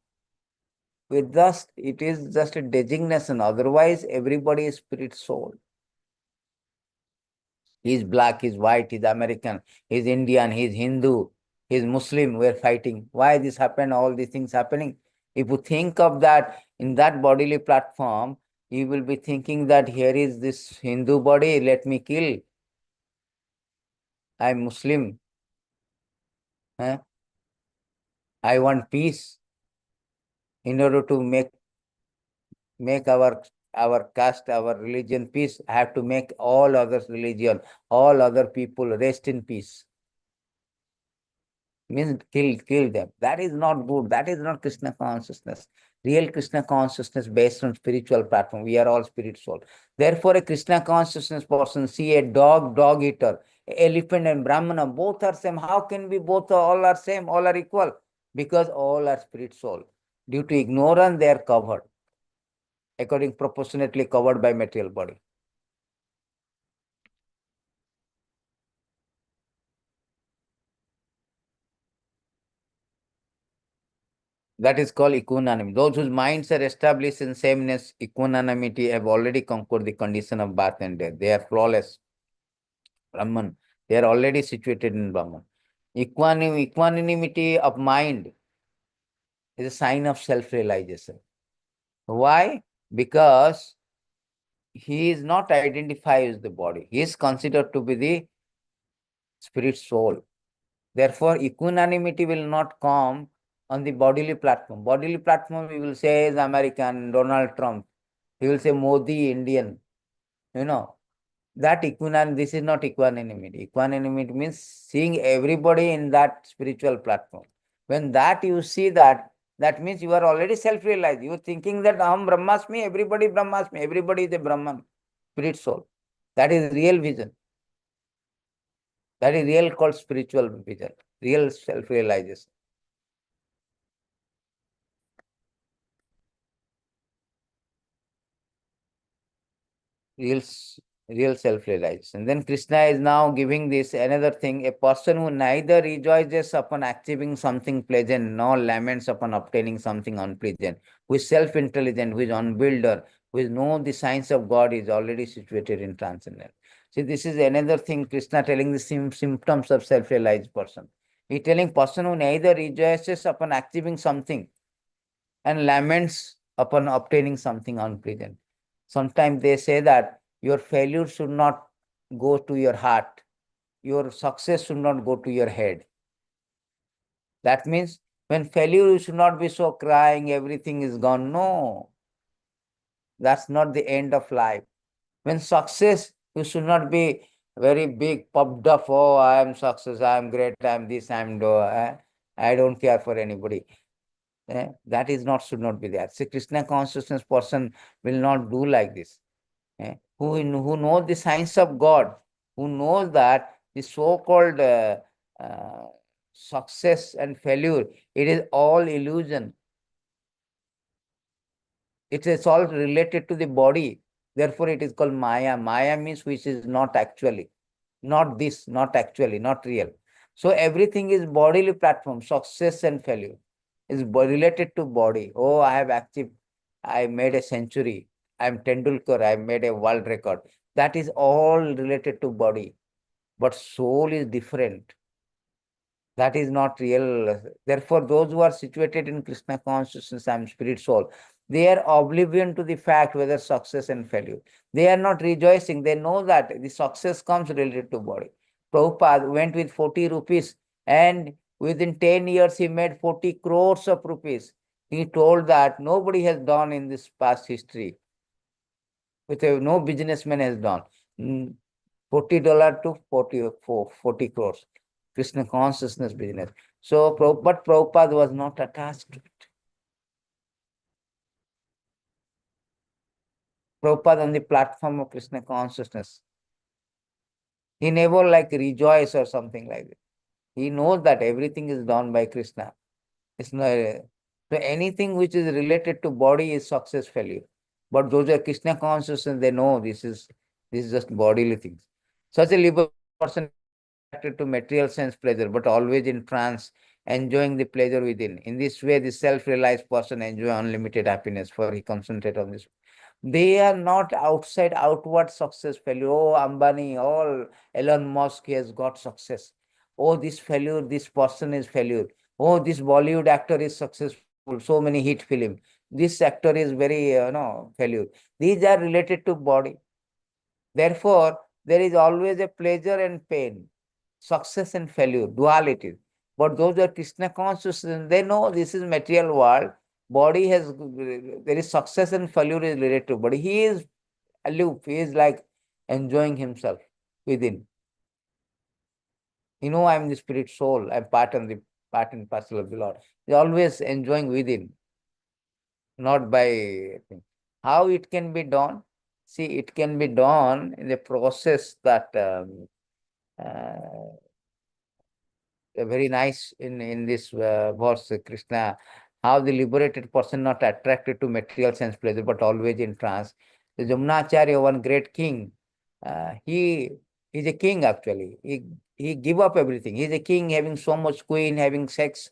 With us, it is just a designation. Otherwise, everybody is spirit soul. He is black, he is white, he is American, he is Indian, he is Hindu, he is Muslim. We are fighting. Why this happened? All these things happening. If you think of that in that bodily platform, you will be thinking that here is this Hindu body, let me kill. I am Muslim. I want peace. In order to make our caste, our religion peace, I have to make all other religion, all other people rest in peace. Means kill them. That is not good. That is not Krishna consciousness. Real Krishna consciousness based on spiritual platform. We are all spirit soul. Therefore, a Krishna consciousness person see a dog eater, elephant and Brahmana, both are same. How can be both all are same, all are equal? Because all are spirit soul. Due to ignorance, they are covered, according proportionately covered by material body. That is called equanimity. Those whose minds are established in sameness, equanimity, have already conquered the condition of birth and death. They are flawless. Brahman. They are already situated in Brahman. Equanimity of mind is a sign of self-realization. Why? Because he is not identified as the body. He is considered to be the spirit soul. Therefore, equanimity will not come on the bodily platform. Bodily platform, we will say is American, Donald Trump. He will say Modi, Indian. You know, that equanimity, this is not equanimity. Equanimity means seeing everybody in that spiritual platform. When that you see that, that means you are already self-realized. You are thinking that Aham Brahmasmi, everybody Brahmasmi, everybody is a Brahman, spirit soul. That is real vision. That is real called spiritual vision, real self-realization. Real, real self-realization. Then Krishna is now giving this another thing, a person who neither rejoices upon achieving something pleasant nor laments upon obtaining something unpleasant, who is self-intelligent, who is unbuilder, who is known the science of God, is already situated in transcendence. See, this is another thing Krishna telling the symptoms of self-realized person. He telling person who neither rejoices upon achieving something and laments upon obtaining something unpleasant. Sometimes they say that your failure should not go to your heart. Your success should not go to your head. That means when failure, you should not be so crying, everything is gone. No, that's not the end of life. When success, you should not be very big, puffed up. Oh, I am success, I am great, I am this, I am I don't care for anybody. That is not, should not be there. See, Krishna consciousness person will not do like this. Who knows the science of God, who knows that the so-called uh, success and failure, it is all illusion. It is all related to the body. Therefore, it is called Maya. Maya means which is not actually, not this, not actually, not real. So everything is bodily platform, success and failure is related to body. Oh, I have achieved, I made a century. I'm Tendulkar, I made a world record. That is all related to body. But soul is different. That is not real. Therefore, those who are situated in Krishna consciousness and spirit soul, they are oblivion to the fact whether success and failure. They are not rejoicing. They know that the success comes related to body. Prabhupada went with 40 rupees and within 10 years he made 40 crores of rupees. He told that nobody has done in this past history. No businessman has done. $40 to 40 crores. Krishna consciousness business. So, but Prabhupada was not attached to it. Prabhupada on the platform of Krishna consciousness. He never like rejoice or something like that. He knows that everything is done by Krishna. It's not, so anything which is related to body is success failure. But those are Krishna consciousness, they know this is just bodily things. Such a liberal person attracted to material sense pleasure, but always in trance, enjoying the pleasure within. In this way, the self-realized person enjoy unlimited happiness, for he concentrate on this. They are not outside, outward success failure. Oh, Ambani, all Elon Musk, he has got success. Oh, this failure, this person is failure. Oh, this Bollywood actor is successful, so many hit film. This actor is very, failure. These are related to body. Therefore, there is always a pleasure and pain, success and failure, duality. But those who are Krishna conscious, they know this is material world. Body has, there is success and failure is related to body. He is aloof. He is like enjoying himself within. I am the spirit soul. I am part and parcel of the Lord. He is always enjoying within, not by thing. How it can be done? See, it can be done in the process that very nice in this verse, Krishna, how the liberated person not attracted to material sense pleasure, but always in trance. The Jamunacharya, one great king, he is a king actually. He give up everything. He is a king having so much queen, having sex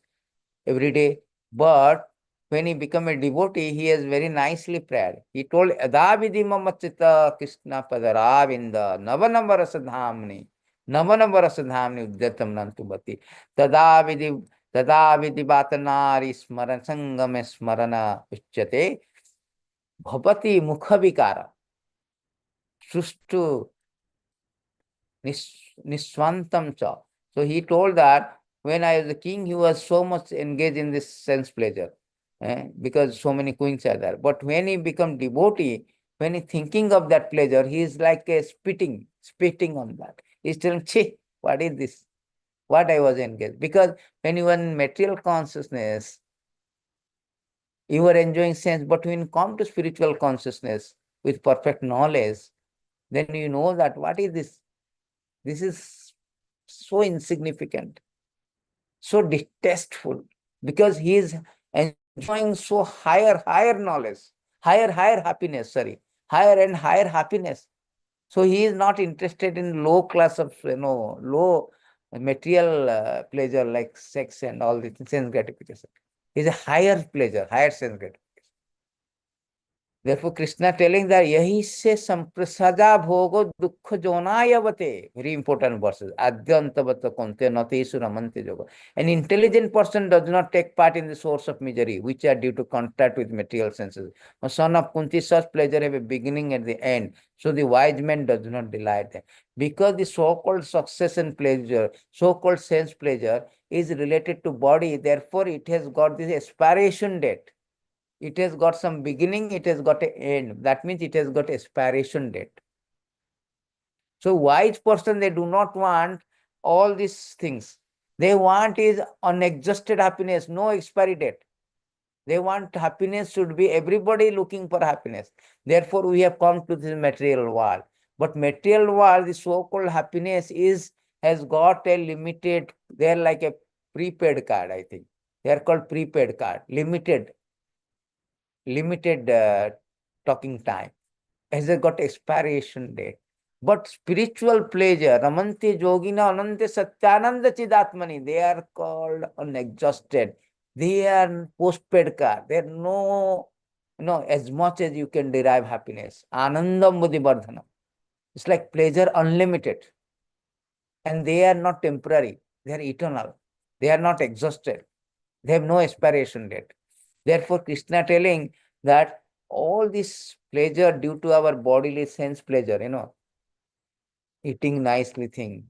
every day. But when he become a devotee, he has very nicely prayed. He told, Adavidhi mamachita Krishna padaravinda navanamarasadhamni navanamarasadhamni udyatam nantubati tadavidhi vatanari smaran sangame smarana uchyate bhavati mukhavikara sustu niswantam cha. So he told that when I was the king, he was so much engaged in this sense pleasure, because so many queens are there. But when he become devotee, when he thinking of that pleasure, he is like a spitting on that. He's telling, "Chee, what is this? What I was engaged?" Because when you are in material consciousness, you are enjoying sense. But when you come to spiritual consciousness with perfect knowledge, then you know that what is this? This is so insignificant, so distasteful, because he is enjoying so higher knowledge, higher happiness, higher and higher happiness. So he is not interested in low class of, low material pleasure like sex and all the sense gratification. He is a higher pleasure, higher sense gratification. Therefore, Krishna telling that yahi se samprasada bhogo dukkha jonayavate. Very important verses. Adyantavata konte natesu ramante yoga. An intelligent person does not take part in the source of misery, which are due to contact with material senses. A son of Kunti, such pleasure have a beginning and the end. So the wise man does not delight them. Because the so-called success and pleasure, so-called sense pleasure, is related to body, therefore it has got this expiration date. It has got some beginning, it has got an end. That means it has got expiration date. So wise person, they do not want all these things. They want is unexhausted happiness, no expiry date. They want happiness should be everybody looking for happiness. Therefore, we have come to this material world. But material world, the so-called happiness has got a limited, they are like a prepaid card, I think. They are called prepaid card, limited talking time, has got expiration date. But spiritual pleasure, Ramante Yogina Anante Satyananda Chidatmani, they are called unexhausted. They are postpaid card. There are no, as much as you can derive happiness. Anandam Buddhivardhanam. It's like pleasure unlimited. And they are not temporary. They are eternal. They are not exhausted. They have no expiration date. Therefore, Krishna telling that all this pleasure due to our bodily sense pleasure, eating nicely thing,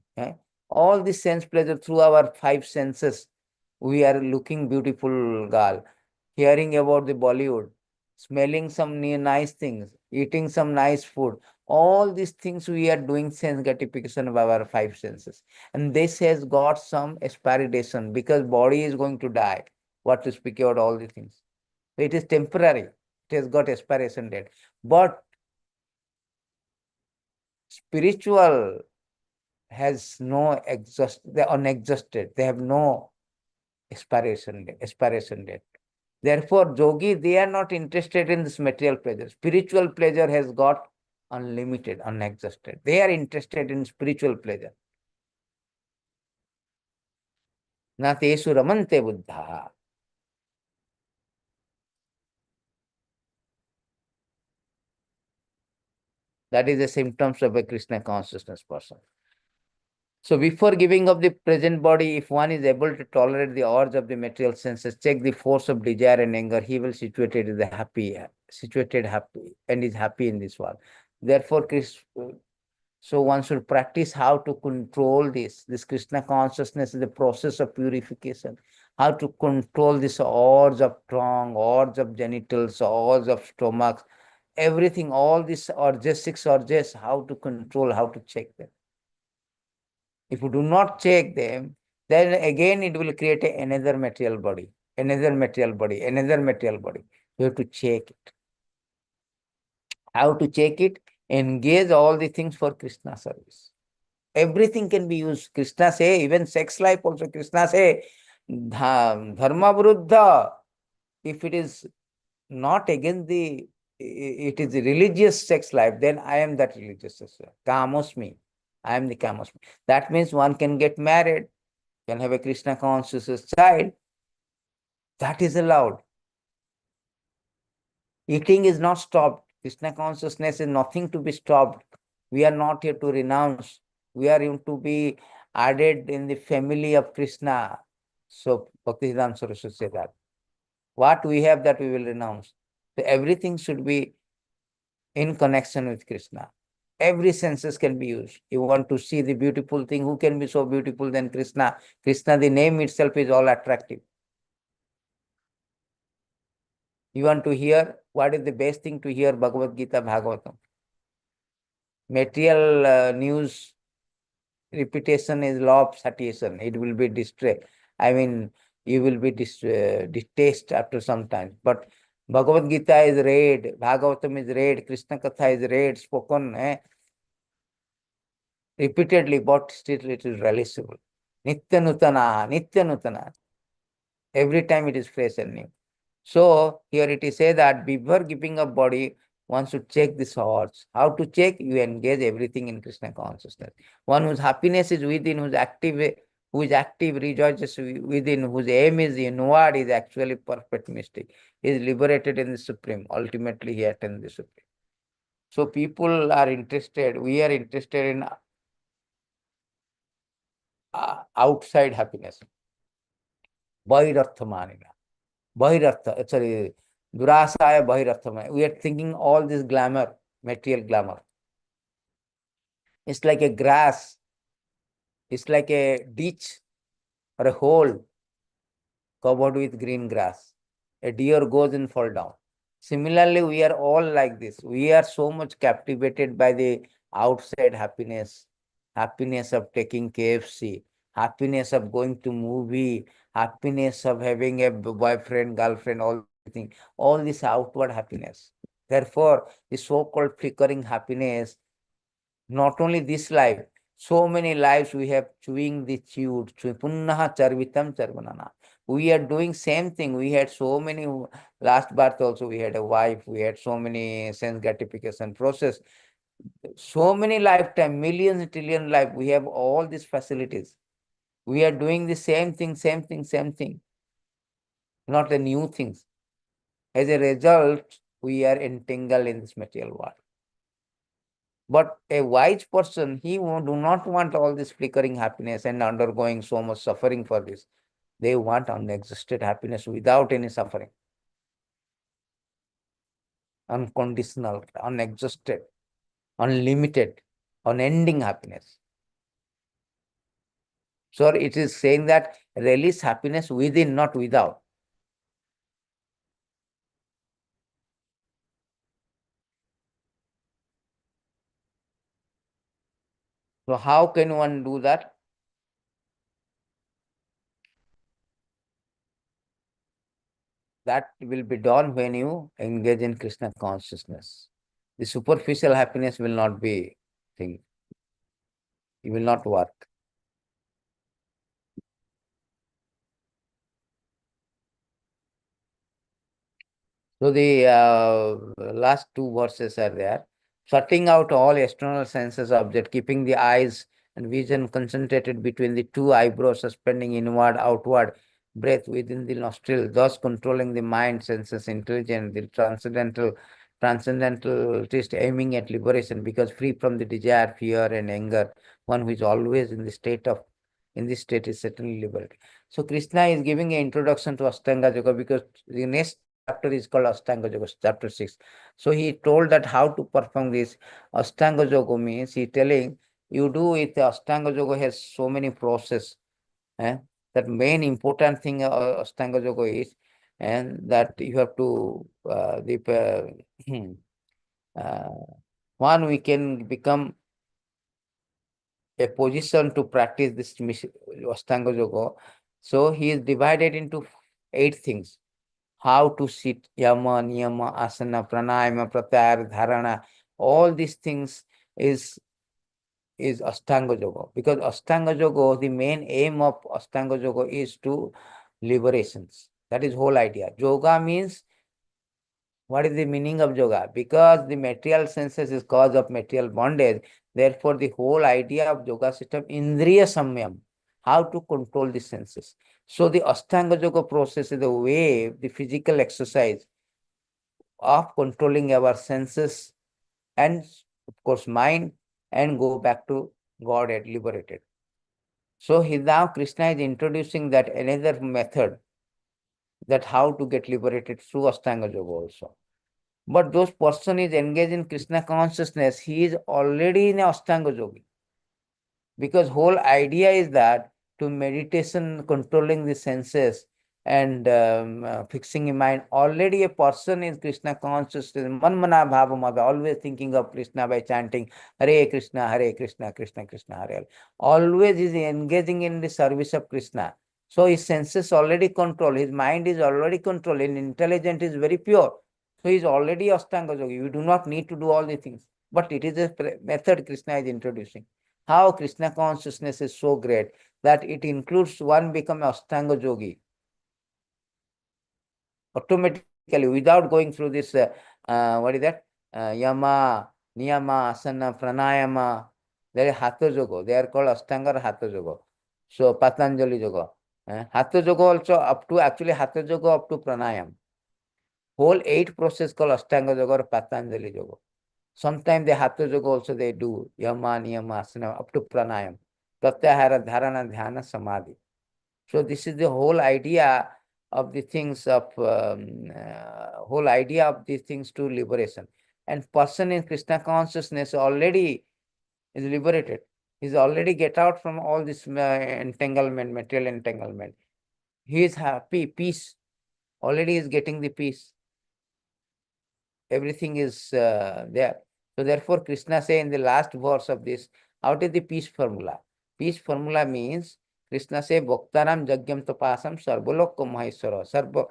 all this sense pleasure through our five senses, we are looking beautiful girl, hearing about the Bollywood, smelling some nice things, eating some nice food. All these things we are doing sense gratification of our five senses. And this has got some expiration because body is going to die. What to speak about all these things? It is temporary. It has got expiration date. But spiritual has no they're unexhausted. They have no expiration date. Therefore, yogi, they are not interested in this material pleasure. Spiritual pleasure has got unlimited, unexhausted. They are interested in spiritual pleasure. Na tesu ramante buddha. That is the symptoms of a Krishna consciousness person. So before giving up the present body, if one is able to tolerate the urge of the material senses, check the force of desire and anger, he will situated happy and is happy in this world. Therefore, So one should practice how to control this. This Krishna consciousness is the process of purification. How to control this urge of tongue, urge of genitals, urge of stomach, everything, all these urges, 6 urges, how to control, how to check them. If you do not check them, then again it will create another material body, another material body, another material body. You have to check it. How to check it? Engage all the things for Krishna service. Everything can be used. Krishna say, even sex life also, Krishna say, dharma viruddha. If it is not against it is a religious sex life, then I am that religious sex life. Kamosmi. I am the kamosmi. That means one can get married, can have a Krishna conscious child. That is allowed. Eating is not stopped. Krishna consciousness is nothing to be stopped. We are not here to renounce. We are here to be added in the family of Krishna. So Bhaktisiddhanta Saraswati said that. What we have, that we will renounce. So everything should be in connection with Krishna. Every senses can be used. You want to see the beautiful thing, who can be so beautiful than Krishna? Krishna, the name itself is all attractive. You want to hear, what is the best thing to hear? Bhagavad-gītā, Bhagavatam. Material news repetition is law of satiation. It will be distress. I mean, you will be distaste after some time. But Bhagavad-gītā is read, Bhagavatam is read, Krishna Katha is read, spoken repeatedly, but still it is realizable. Nitya Nutana, Nitya Nutana. Every time it is fresh and new. So here it is said that before giving up body, one should check the source. How to check? You engage everything in Krishna consciousness. One whose happiness is within, who is active, rejoices within, whose aim is inward, is actually perfect mystic, is liberated in the Supreme. Ultimately, he attains the Supreme. So people are interested, we are interested in outside happiness. Bahirarthamanina. Bahirartha, sorry, Durasaya Bahirarthamana. We are thinking all this glamour, material glamour. It's like a grass, it's like a ditch or a hole covered with green grass. A deer goes and fall down. Similarly, we are all like this. We are so much captivated by the outside happiness, happiness of taking KFC, happiness of going to movie, happiness of having a boyfriend, girlfriend, all this outward happiness. Therefore, the so-called flickering happiness, not only this life, so many lives we have chewing the chewed, punnaha charvitam charvanana. We are doing same thing. We had so many, last birth also we had a wife, we had so many sense gratification process, so many lifetime, millions, trillion life, we have all these facilities. We are doing the same thing, same thing, same thing, not the new things. As a result, we are entangled in this material world. But a wise person, he do not want all this flickering happiness and undergoing so much suffering for this. They want unexhausted happiness without any suffering. Unconditional, unexhausted, unlimited, unending happiness. So it is saying that release happiness within, not without. So how can one do that? That will be done when you engage in Krishna consciousness. The superficial happiness will not be thing. It will not work. So the last two verses are there. Shutting out all external senses object, keeping the eyes and vision concentrated between the two eyebrows, suspending inward, outward breath within the nostril, thus controlling the mind, senses, intelligence, the transcendental taste, aiming at liberation, because free from the desire, fear, and anger, one who is always in this state is certainly liberated. So Krishna is giving an introduction to Ashtanga Yoga, because the next chapter is called Ashtanga Yoga, chapter 6. So he told that how to perform this. Ashtanga Yoga means he telling you do it. Ashtanga Yoga has so many process. That main important thing Ashtanga Yoga is, and that you have to one, we can become a position to practice this Ashtanga Yoga. So he is divided into 8 things. How to sit, yama, niyama, asana, pranayama, pratyahara, dharana. All these things is Ashtanga Yoga. Because Ashtanga Yoga, the main aim of Ashtanga Yoga is to liberations. That is whole idea. Yoga means, what is the meaning of yoga? Because the material senses is cause of material bondage. Therefore, the whole idea of yoga system, Indriya Samyam, how to control the senses. So the Ashtanga Yoga process is the way, the physical exercise of controlling our senses and, of course, mind, and go back to God and liberated. So now Krishna is introducing that another method, that how to get liberated through Ashtanga Yoga also. But those person is engaged in Krishna consciousness, he is already in Ashtanga Yogi. Because whole idea is that to meditation, controlling the senses and fixing in mind, already a person is Krishna consciousness, manmana bhavamada, always thinking of Krishna by chanting Hare Krishna, Krishna Krishna, Hare Hare. Always is engaging in the service of Krishna. So his senses already control, his mind is already controlled, his intelligence is very pure. So he is already Ashtanga Yogi. You do not need to do all the things. But it is a method Krishna is introducing. How Krishna consciousness is so great that it includes one become Ashtanga Yogi automatically without going through this, what is that? Yama, Niyama, Asana, Pranayama. There is Hatha Yoga. They are called Ashtanga or Hatha Yoga. So Patanjali Yoga. Hatha Yoga also up to, actually Hatha Yoga up to Pranayam. Whole 8 process called Ashtanga Yoga or Patanjali Yoga. Sometimes the Hatha Yoga also they do Yama, Niyama, Asana up to Pranayam. Pratyahara, Dharana, Dhyana, Samadhi. So this is the whole idea of the things of whole idea of these things to liberation. And person in Krishna consciousness already is liberated. He's already get out from all this entanglement, material entanglement. He is happy, peace. Already is getting the peace. Everything is there. So therefore, Krishna say in the last verse of this, out is the peace formula. Peace formula means, Krishna say, Bhaktaram Jagyam Tapasam Sarvalokka Maheshwara Sarva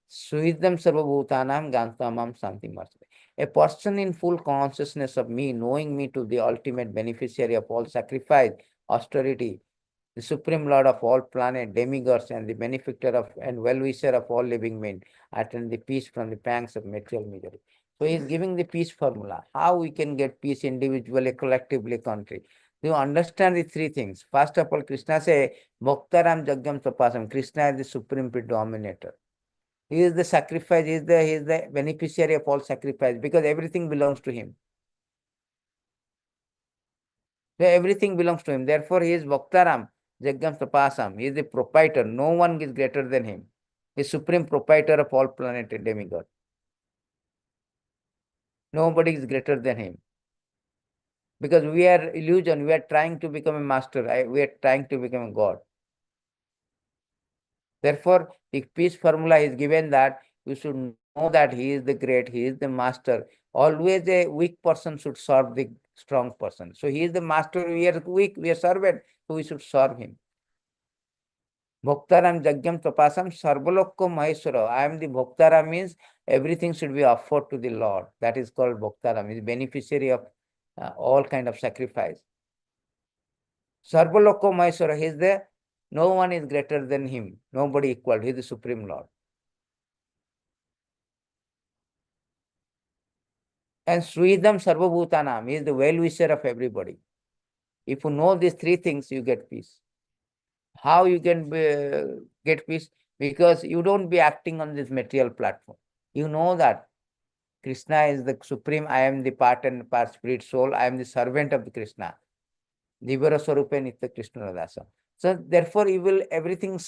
Suhidam Sarvabhutanam Gantamam Santi Marsade. A person in full consciousness of me, knowing me to the ultimate beneficiary of all sacrifice, austerity, the supreme lord of all planet, demigods, and the benefactor of and well-wisher of all living men, attain the peace from the pangs of material misery. So he is giving the peace formula. How we can get peace individually, collectively, country. You understand the 3 things. First of all, Krishna say, Bhaktaram Jagyam Tapasam. Krishna is the supreme predominator. He is the sacrifice, he is the beneficiary of all sacrifice, because everything belongs to him. So everything belongs to him. Therefore, he is Bhaktaram Jagyam Tapasam. He is the proprietor. No one is greater than him. He is supreme proprietor of all planet and demigod. Nobody is greater than him. Because we are illusion, we are trying to become a master, we are trying to become a god. Therefore, the peace formula is given that you should know that he is the great, he is the master. Always a weak person should serve the strong person. So he is the master, we are weak, we are servant, so we should serve him. Bhaktaram Jagyam Tapasam Sarvalokko Maheshwara. I am the Bhaktara means everything should be offered to the Lord. That is called Bhaktaram. He is beneficiary of all kind of sacrifice. Sarvalokko Maheshwara, he is the, no one is greater than him. Nobody equal. He is the Supreme Lord. And Sridham Sarvabhutanam, he is the well-wisher of everybody. If you know these 3 things, you get peace. How you can get peace? Because you don't be acting on this material platform. You know that Krishna is the supreme, I am the part and part spirit soul, I am the servant of the Krishna. Divara Swarupe Nitya Krishna Radasa. So therefore you will, everything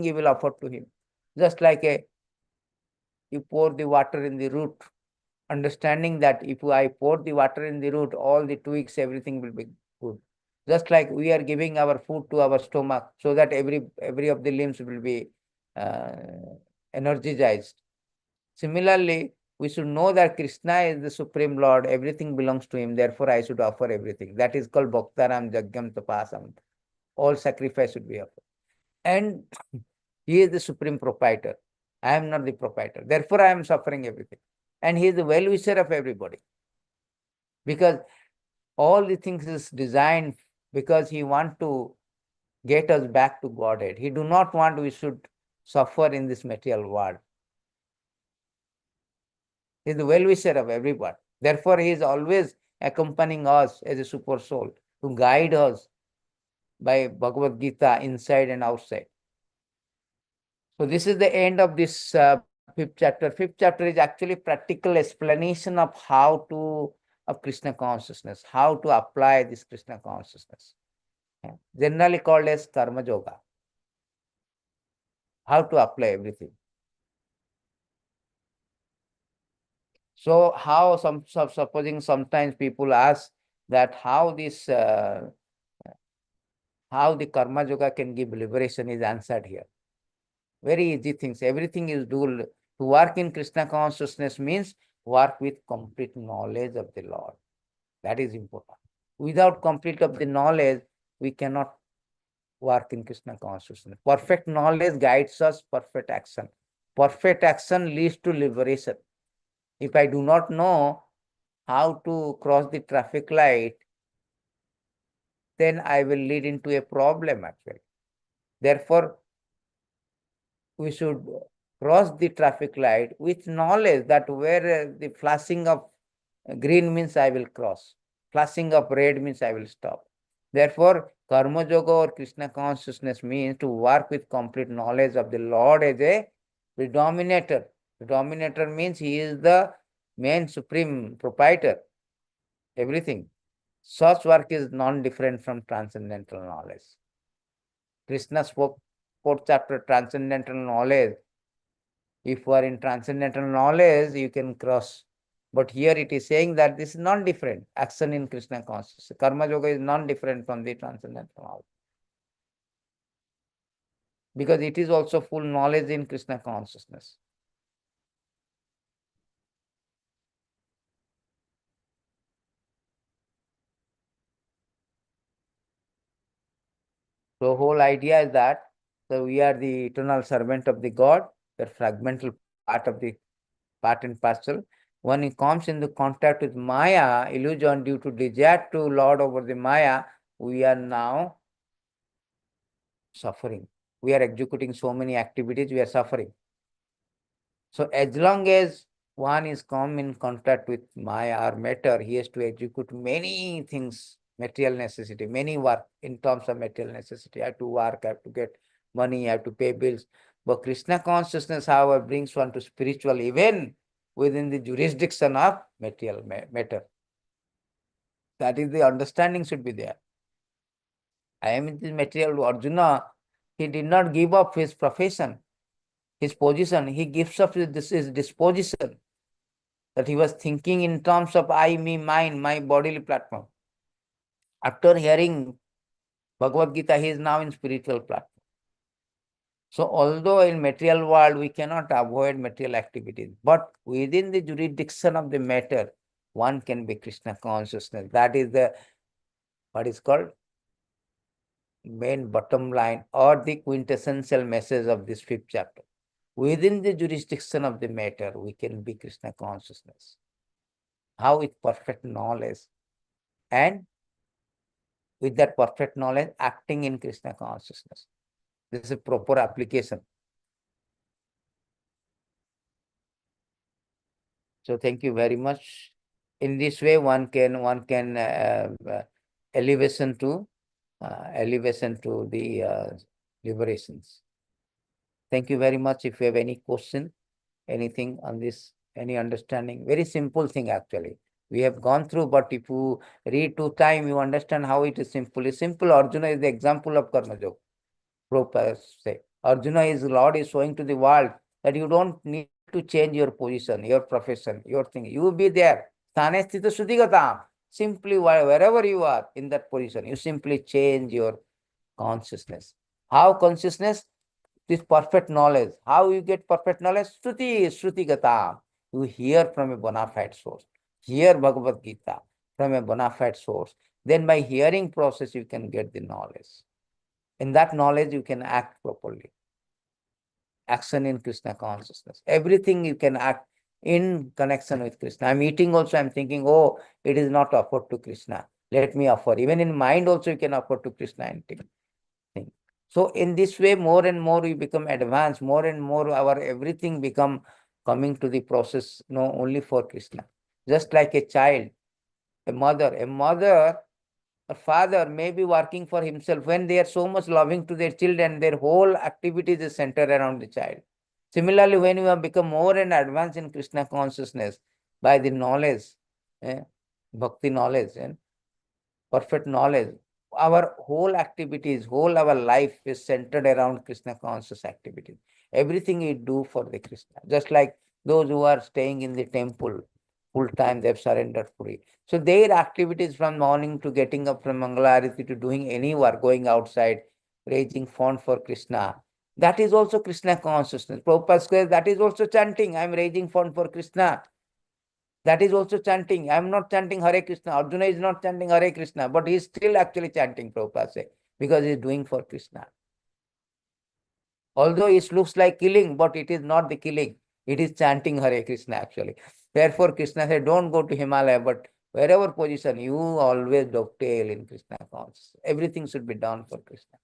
you will offer to him. Just like a you pour the water in the root, understanding that if I pour the water in the root, all the twigs, everything will be good. Just like we are giving our food to our stomach so that every of the limbs will be energized. Similarly, we should know that Krishna is the Supreme Lord, everything belongs to him, therefore I should offer everything. That is called Bhaktaram Jagyam Tapasam. All sacrifice should be offered. And he is the supreme proprietor. I am not the proprietor. Therefore, I am suffering everything. And he is the well-wisher of everybody. Because all the things is designed because he wants to get us back to Godhead. He do not want we should suffer in this material world. He is the well-wisher of everybody. Therefore, he is always accompanying us as a super soul to guide us by Bhagavad-gītā inside and outside. So this is the end of this fifth chapter. Fifth chapter is actually practical explanation of how to, of Krishna consciousness, how to apply this Krishna consciousness. Generally called as Karma Yoga. How to apply everything. So how supposing sometimes people ask that how this how the Karma Yoga can give liberation is answered here. Very easy things. Everything is to work in Krishna consciousness means work with complete knowledge of the Lord. That is important. Without complete of the knowledge, we cannot work in Krishna consciousness. Perfect knowledge guides us, perfect action. Perfect action leads to liberation. If I do not know how to cross the traffic light, then I will lead into a problem actually. Therefore, we should cross the traffic light with knowledge that where the flashing of green means I will cross. Flashing of red means I will stop. Therefore, Karma Yoga or Krishna consciousness means to work with complete knowledge of the Lord as a predominator. Predominator means he is the main supreme proprietor. Everything. Such work is non-different from transcendental knowledge. Krishna spoke 4th chapter, transcendental knowledge. If you are in transcendental knowledge, you can cross. But here it is saying that this is non-different. Action in Krishna consciousness. Karma Yoga is non-different from the transcendental knowledge. Because it is also full knowledge in Krishna consciousness. So whole idea is that so we are the eternal servant of the God, the fragmental part of the part and parcel. When it comes into contact with Maya, illusion due to desire to lord over the Maya, we are now suffering. We are executing so many activities, we are suffering. So as long as one is come in contact with Maya or matter, he has to execute many things, material necessity, many work in terms of material necessity. I have to work, I have to get money, I have to pay bills. But Krishna consciousness, however, brings one to spiritual, even within the jurisdiction of material matter. That is the understanding should be there. I am in this material. Arjuna, he did not give up his profession, his position. He gives up his disposition. That he was thinking in terms of I, me, mine, my bodily platform. After hearing Bhagavad-gītā, he is now in spiritual platform. So although in material world we cannot avoid material activities, but within the jurisdiction of the matter, one can be Krishna consciousness. That is the what is called main bottom line or the quintessential message of this 5th chapter. Within the jurisdiction of the matter, we can be Krishna consciousness. How? With perfect knowledge. And with that perfect knowledge, acting in Krishna consciousness. This is a proper application. So thank you very much. In this way, one can elevation to the liberations. Thank you very much. If you have any question, anything on this, any understanding, very simple thing actually. We have gone through, but if you read 2 times, you understand how it is simple. It's simple. Arjuna is the example of Karma Yoga. Prabhupada say, Arjuna is Lord is showing to the world that you don't need to change your position, your profession, your thing. You will be there. Sthane sthita shuddhigatam. Simply wherever you are in that position, you simply change your consciousness. How consciousness? This perfect knowledge. How you get perfect knowledge? Shruti gatam. You hear from a bona fide source. Hear Bhagavad-gītā from a bona fide source. Then by hearing process, you can get the knowledge. In that knowledge, you can act properly. Action in Krishna consciousness. Everything you can act in connection with Krishna. I'm eating also, I'm thinking, oh, it is not offered to Krishna. Let me offer. Even in mind also, you can offer to Krishna and thing. So in this way, more and more we become advanced, more and more our everything become coming to the process, only for Krishna. Just like a child, a mother, a father may be working for himself. When they are so much loving to their children, their whole activities is centered around the child. Similarly, when we have become more and advanced in Krishna consciousness by the knowledge, bhakti knowledge and perfect knowledge, our whole activities, whole our life is centered around Krishna conscious activities. Everything we do for the Krishna. Just like those who are staying in the temple full time, they've surrendered fully. So their activities from morning to getting up from Mangalarati to doing any work, going outside, raising font for Krishna, that is also Krishna consciousness. Prabhupada says that is also chanting. I'm raising font for Krishna. That is also chanting. I am not chanting Hare Krishna. Arjuna is not chanting Hare Krishna, but he is still actually chanting, Prabhupada says, because he is doing for Krishna. Although it looks like killing, but it is not the killing. It is chanting Hare Krishna actually. Therefore, Krishna said, don't go to Himalaya, but wherever position, you always dovetail in Krishna consciousness. Everything should be done for Krishna.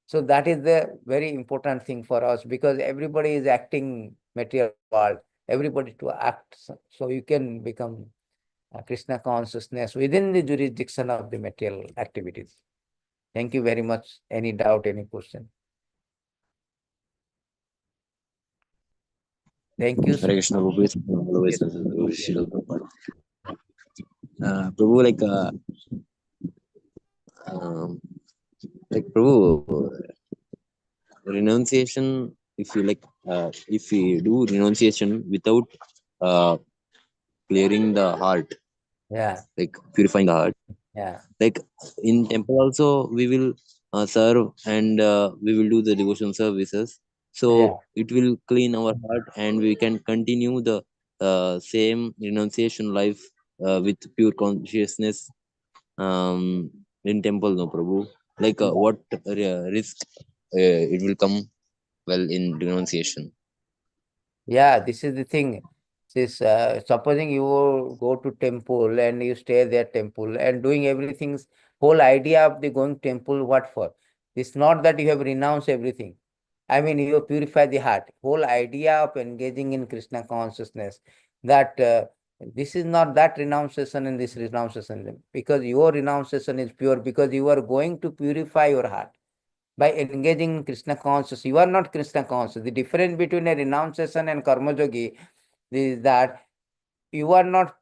So that is the very important thing for us, because everybody is acting material world. Everybody to act, so you can become Krishna consciousness within the jurisdiction of the material activities. Thank you very much. Any doubt, any question? Thank you. Hare Krishna, always, always, Prabhu, Prabhu, renunciation. If you if we do renunciation without clearing the heart, like purifying the heart, like in temple also we will serve and we will do the devotion services. So it will clean our heart and we can continue the same renunciation life with pure consciousness in temple, no Prabhu. What risk it will come well in renunciation? Yeah, this is the thing. This supposing you go to temple and you stay there temple and doing everything, whole idea of the going temple, what for? It's not that you have renounced everything. I mean, you purify the heart. Whole idea of engaging in Krishna consciousness, that this is not that renunciation and this renunciation, because your renunciation is pure, because you are going to purify your heart by engaging in Krishna consciousness. You are not Krishna conscious. The difference between a renunciation and karma yogi is that you are not,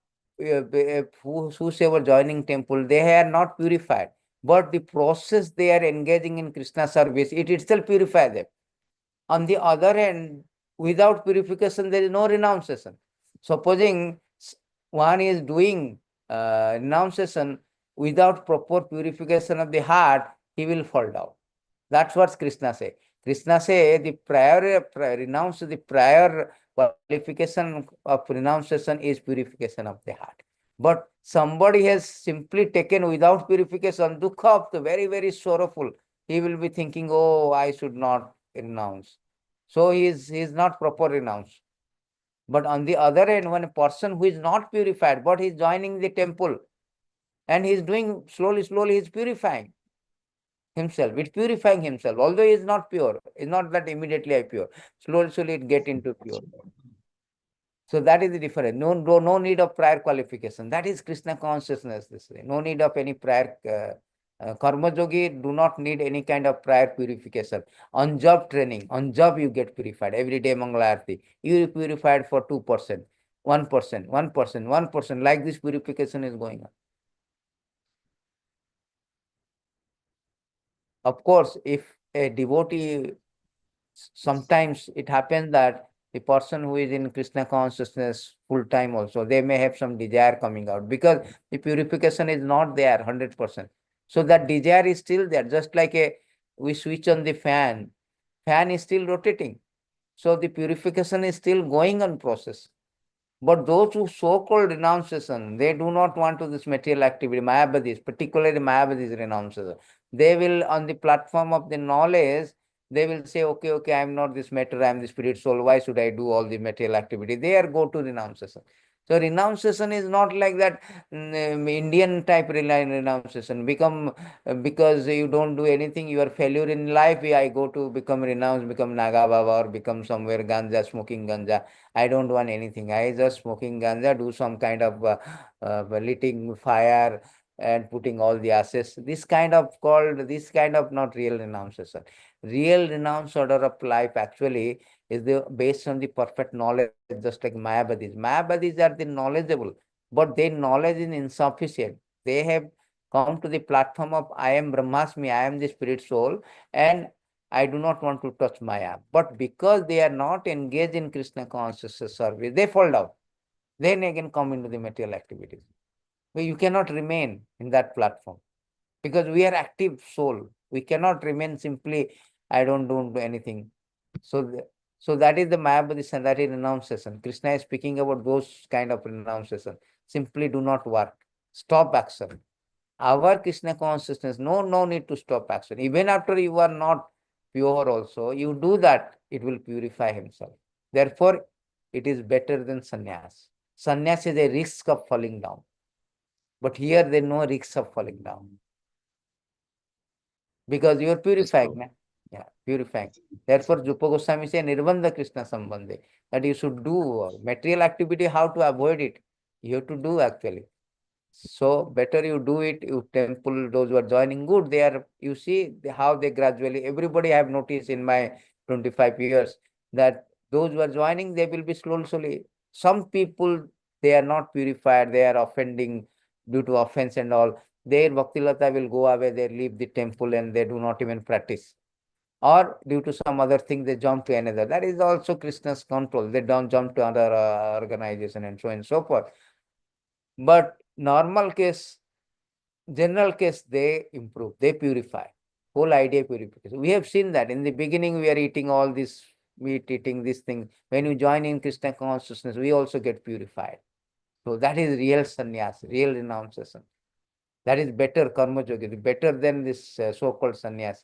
whosoever joining temple, they are not purified. But the process they are engaging in Krishna service, it itself purifies them. On the other hand, without purification, there is no renunciation. Supposing one is doing renunciation without proper purification of the heart, he will fall down. That's what Krishna say. Krishna say the prior qualification of renunciation is purification of the heart. But somebody has simply taken without purification, dukkha of the very, very sorrowful. He will be thinking, oh, I should not renounce. So he is not proper renounce. But on the other hand, when a person who is not purified, but he is joining the temple and he is doing slowly, he is purifying himself. It's purifying himself. Although he is not pure, it's not that immediately I pure. Slowly it get into pure. So that is the difference. No need of prior qualification. That is Krishna consciousness this way. No need of any prior karma yogi do not need any kind of prior purification. On job training, on job you get purified. Every day Mangalarti, you purified for 2%, 1%, 1%, 1%. Like this purification is going on. Of course, if a devotee, sometimes it happens that the person who is in Krishna consciousness full time also, they may have some desire coming out because the purification is not there 100%. So that desire is still there, just like we switch on the fan is still rotating. So the purification is still going on process. But those who so-called renunciation, they do not want to this material activity, Mayavadis, particularly Mayavadis renunciation. They will, on the platform of the knowledge, they will say, okay, I am not this matter, I am the spirit soul. Why should I do all the material activity? There go to renunciation. So renunciation is not like that Indian type renunciation. Because you don't do anything, you are failure in life. I go to become renounced, become Naga Baba or become somewhere ganja, smoking ganja. I don't want anything. I just smoking ganja, do some kind of lighting fire and putting all the ashes. This kind of not real renunciation. Real renounce order of life actually is based on the perfect knowledge, just like Mayavadis. Mayavadis are the knowledgeable, but their knowledge is insufficient. They have come to the platform of I am Brahmasmi, I am the spirit soul, and I do not want to touch Maya. But because they are not engaged in Krishna consciousness service, they fall down. Then again come into the material activities. But you cannot remain in that platform because we are active soul. We cannot remain simply, I don't do anything. So that is the Mayavadism, that is renunciation. Krishna is speaking about those kind of renunciation. Simply do not work. Stop action. Our Krishna consciousness, no need to stop action. Even after you are not pure also, you do that, it will purify himself. Therefore, it is better than sannyas. Sannyas is a risk of falling down. But here there is no risk of falling down. Because you are purifying. Yes, yeah, purifying. Therefore, Jupa Goswami says, Nirbandha Krishna Sambandhe. That you should do material activity, how to avoid it. You have to do actually. So better you do it, you temple, those who are joining good, they are, you see how they gradually, everybody I have noticed in my 25 years, that those who are joining, they will be slowly. Some people, they are not purified, they are offending due to offense and all. Their Bhaktilata will go away, they leave the temple and they do not even practice. Or due to some other thing, they jump to another. That is also Krishna's control. They don't jump to other organization and so on and so forth. But normal case, general case, they improve, they purify. Whole idea purification. We have seen that in the beginning, we are eating all this meat, eating this thing. When you join in Krishna consciousness, we also get purified. So that is real sannyas, real renunciation. That is better karma yoga, better than this so-called sannyas.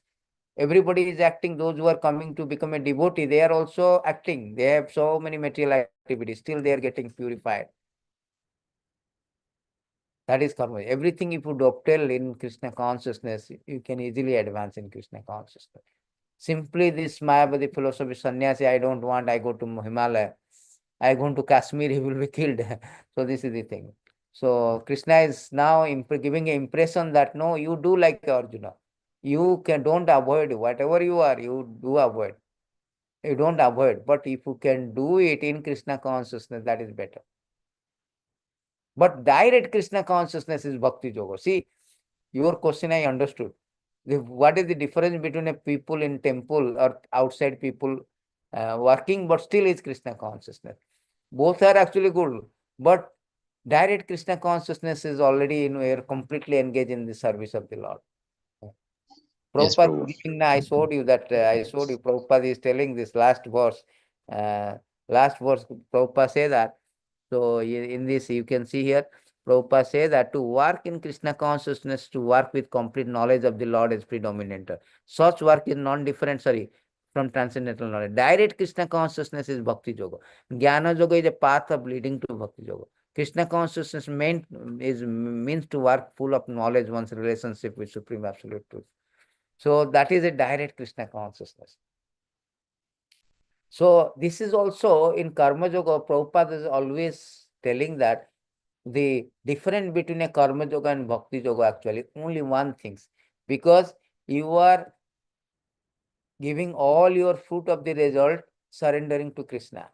Everybody is acting. Those who are coming to become a devotee, they are also acting. They have so many material activities. Still, they are getting purified. That is karma. Everything if you dovetail in Krishna consciousness, you can easily advance in Krishna consciousness. Simply this Mayavadi philosophy, sannyasi, I don't want, I go to Himalaya. I go to Kashmir, he will be killed. So this is the thing. So Krishna is now giving an impression that no, you do like Arjuna. You don't avoid whatever you are, you do avoid. You don't avoid. But if you can do it in Krishna consciousness, that is better. But direct Krishna consciousness is Bhakti Yoga. See, your question I understood. What is the difference between a people in temple or outside people working, but still is Krishna consciousness? Both are actually good. But direct Krishna consciousness is already, we are completely engaged in the service of the Lord. yes, Prabhupada Prabhu. giving, I showed you that, Prabhupada is telling this last verse. Prabhupada say that. So in this, you can see here, Prabhupada say that to work in Krishna consciousness, to work with complete knowledge of the Lord is predominant. Such work is non-different, from transcendental knowledge. Direct Krishna consciousness is Bhakti Yoga. Jnana Yoga is a path of leading to Bhakti Yoga. Krishna consciousness means to work full of knowledge, one's relationship with Supreme Absolute Truth. So that is a direct Krishna consciousness. So this is also in Karma Yoga, Prabhupada is always telling that the difference between a Karma Yoga and Bhakti Yoga actually only one thing. Because you are giving all your fruit of the result, surrendering to Krishna.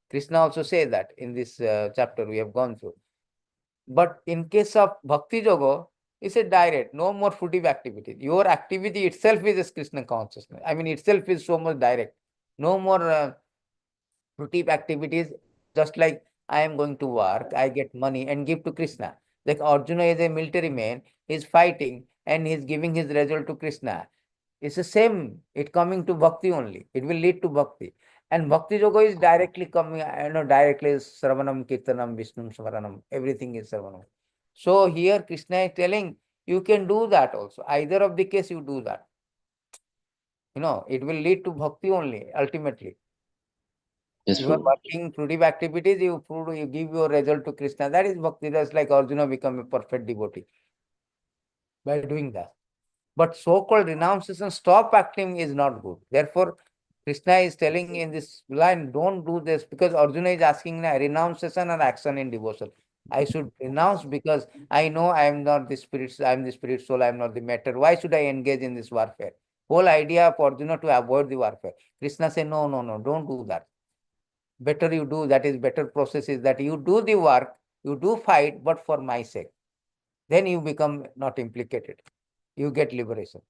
Krishna also says that in this chapter we have gone through. But in case of Bhakti Yoga, it's a direct, no more fruitive activity. Your activity itself is a Krishna consciousness. I mean, itself is so much direct. No more Fruitive activities, just like I am going to work, I get money and give to Krishna. Like Arjuna is a military man, he's fighting and he's giving his result to Krishna. It's the same. It coming to bhakti only. It will lead to bhakti. And bhakti yoga is directly coming, directly is Sravanam, Kirtanam, Vishnum, Smaranam. Everything is Sravanam. So here Krishna is telling you can do that also. Either of the case you do that. It will lead to bhakti only, ultimately. Yes, You are Prabhu. working fruitive activities, you give your result to Krishna. That is bhakti. That's like Arjuna become a perfect devotee by doing that. But so-called renunciation, stop acting is not good. Therefore, Krishna is telling in this line, don't do this, because Arjuna is asking renunciation and action in devotion. I should renounce because I know I am not the spirit, I am the spirit soul, I am not the matter. Why should I engage in this warfare? Whole idea of Arjuna to avoid the warfare. Krishna said, no, no, no, don't do that. Better you do, that is better process is that you do the work, you do fight, but for my sake. Then you become not implicated. You get liberation.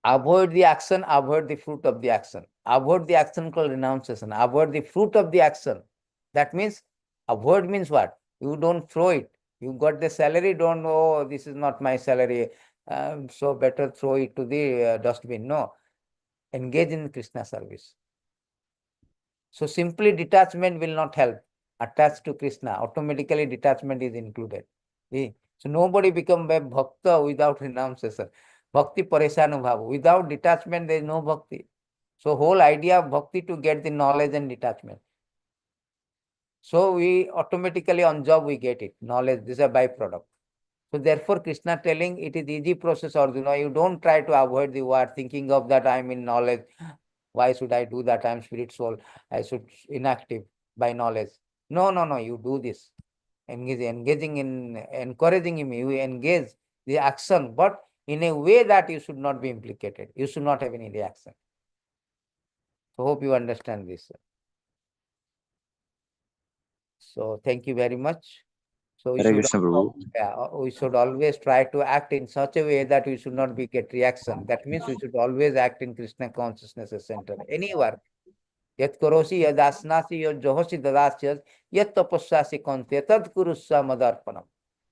Avoid the action, avoid the fruit of the action. Avoid the action called renunciation. Avoid the fruit of the action. That means, avoid means what? You don't throw it. You got the salary, don't, oh, this is not my salary, so better throw it to the dustbin. No. Engage in Krishna service. So simply detachment will not help. Attached to Krishna, automatically detachment is included. See? So nobody become a bhakta without renunciation. Bhakti pareshanubhava. Without detachment, there is no bhakti. So whole idea of bhakti to get the knowledge and detachment. So we automatically on job we get it. Knowledge, this is a byproduct. So therefore Krishna telling it is easy process, Arjuna. You don't try to avoid the war thinking of that I am in knowledge. Why should I do that? I am spirit soul. I should inactive by knowledge. No, no, no. You do this. Engaging in encouraging him. You engage the action, but in a way that you should not be implicated. You should not have any reaction. So hope you understand this. So thank you very much. So Hare Krishna, Prabhu. we should always try to act in such a way that we should not be get reaction. That means we should always act in Krishna consciousness as center. Any work. Yat karosi yad asnasi yad johosi dadasyas yat tapasyasi kante tad kurusya madarpanam.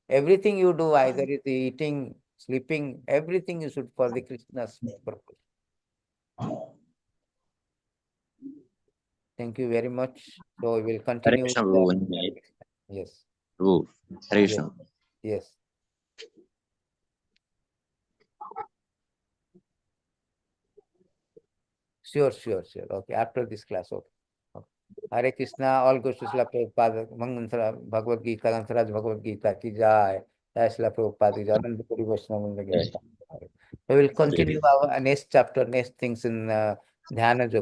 Everything you do, either it is eating, sleeping, everything you should for the Krishna's purpose. Thank you very much. So we will Hare continue. Krishna, Prabhu. Yes. Prabhu. Hare Yes. Krishna. Yes. Sure, sure, sure. Okay, after this class, okay. Okay. Hare Krishna, all goes to Srila Prabhupada, Bhagavad-gītā, Gansaraj Bhagavad-gītā ki jai. Jai Srila Prabhupada ki jai. Ananda Kori Vaishnava Vrinda ki jai. We will continue our next chapter, next things in Dhyana Yoga.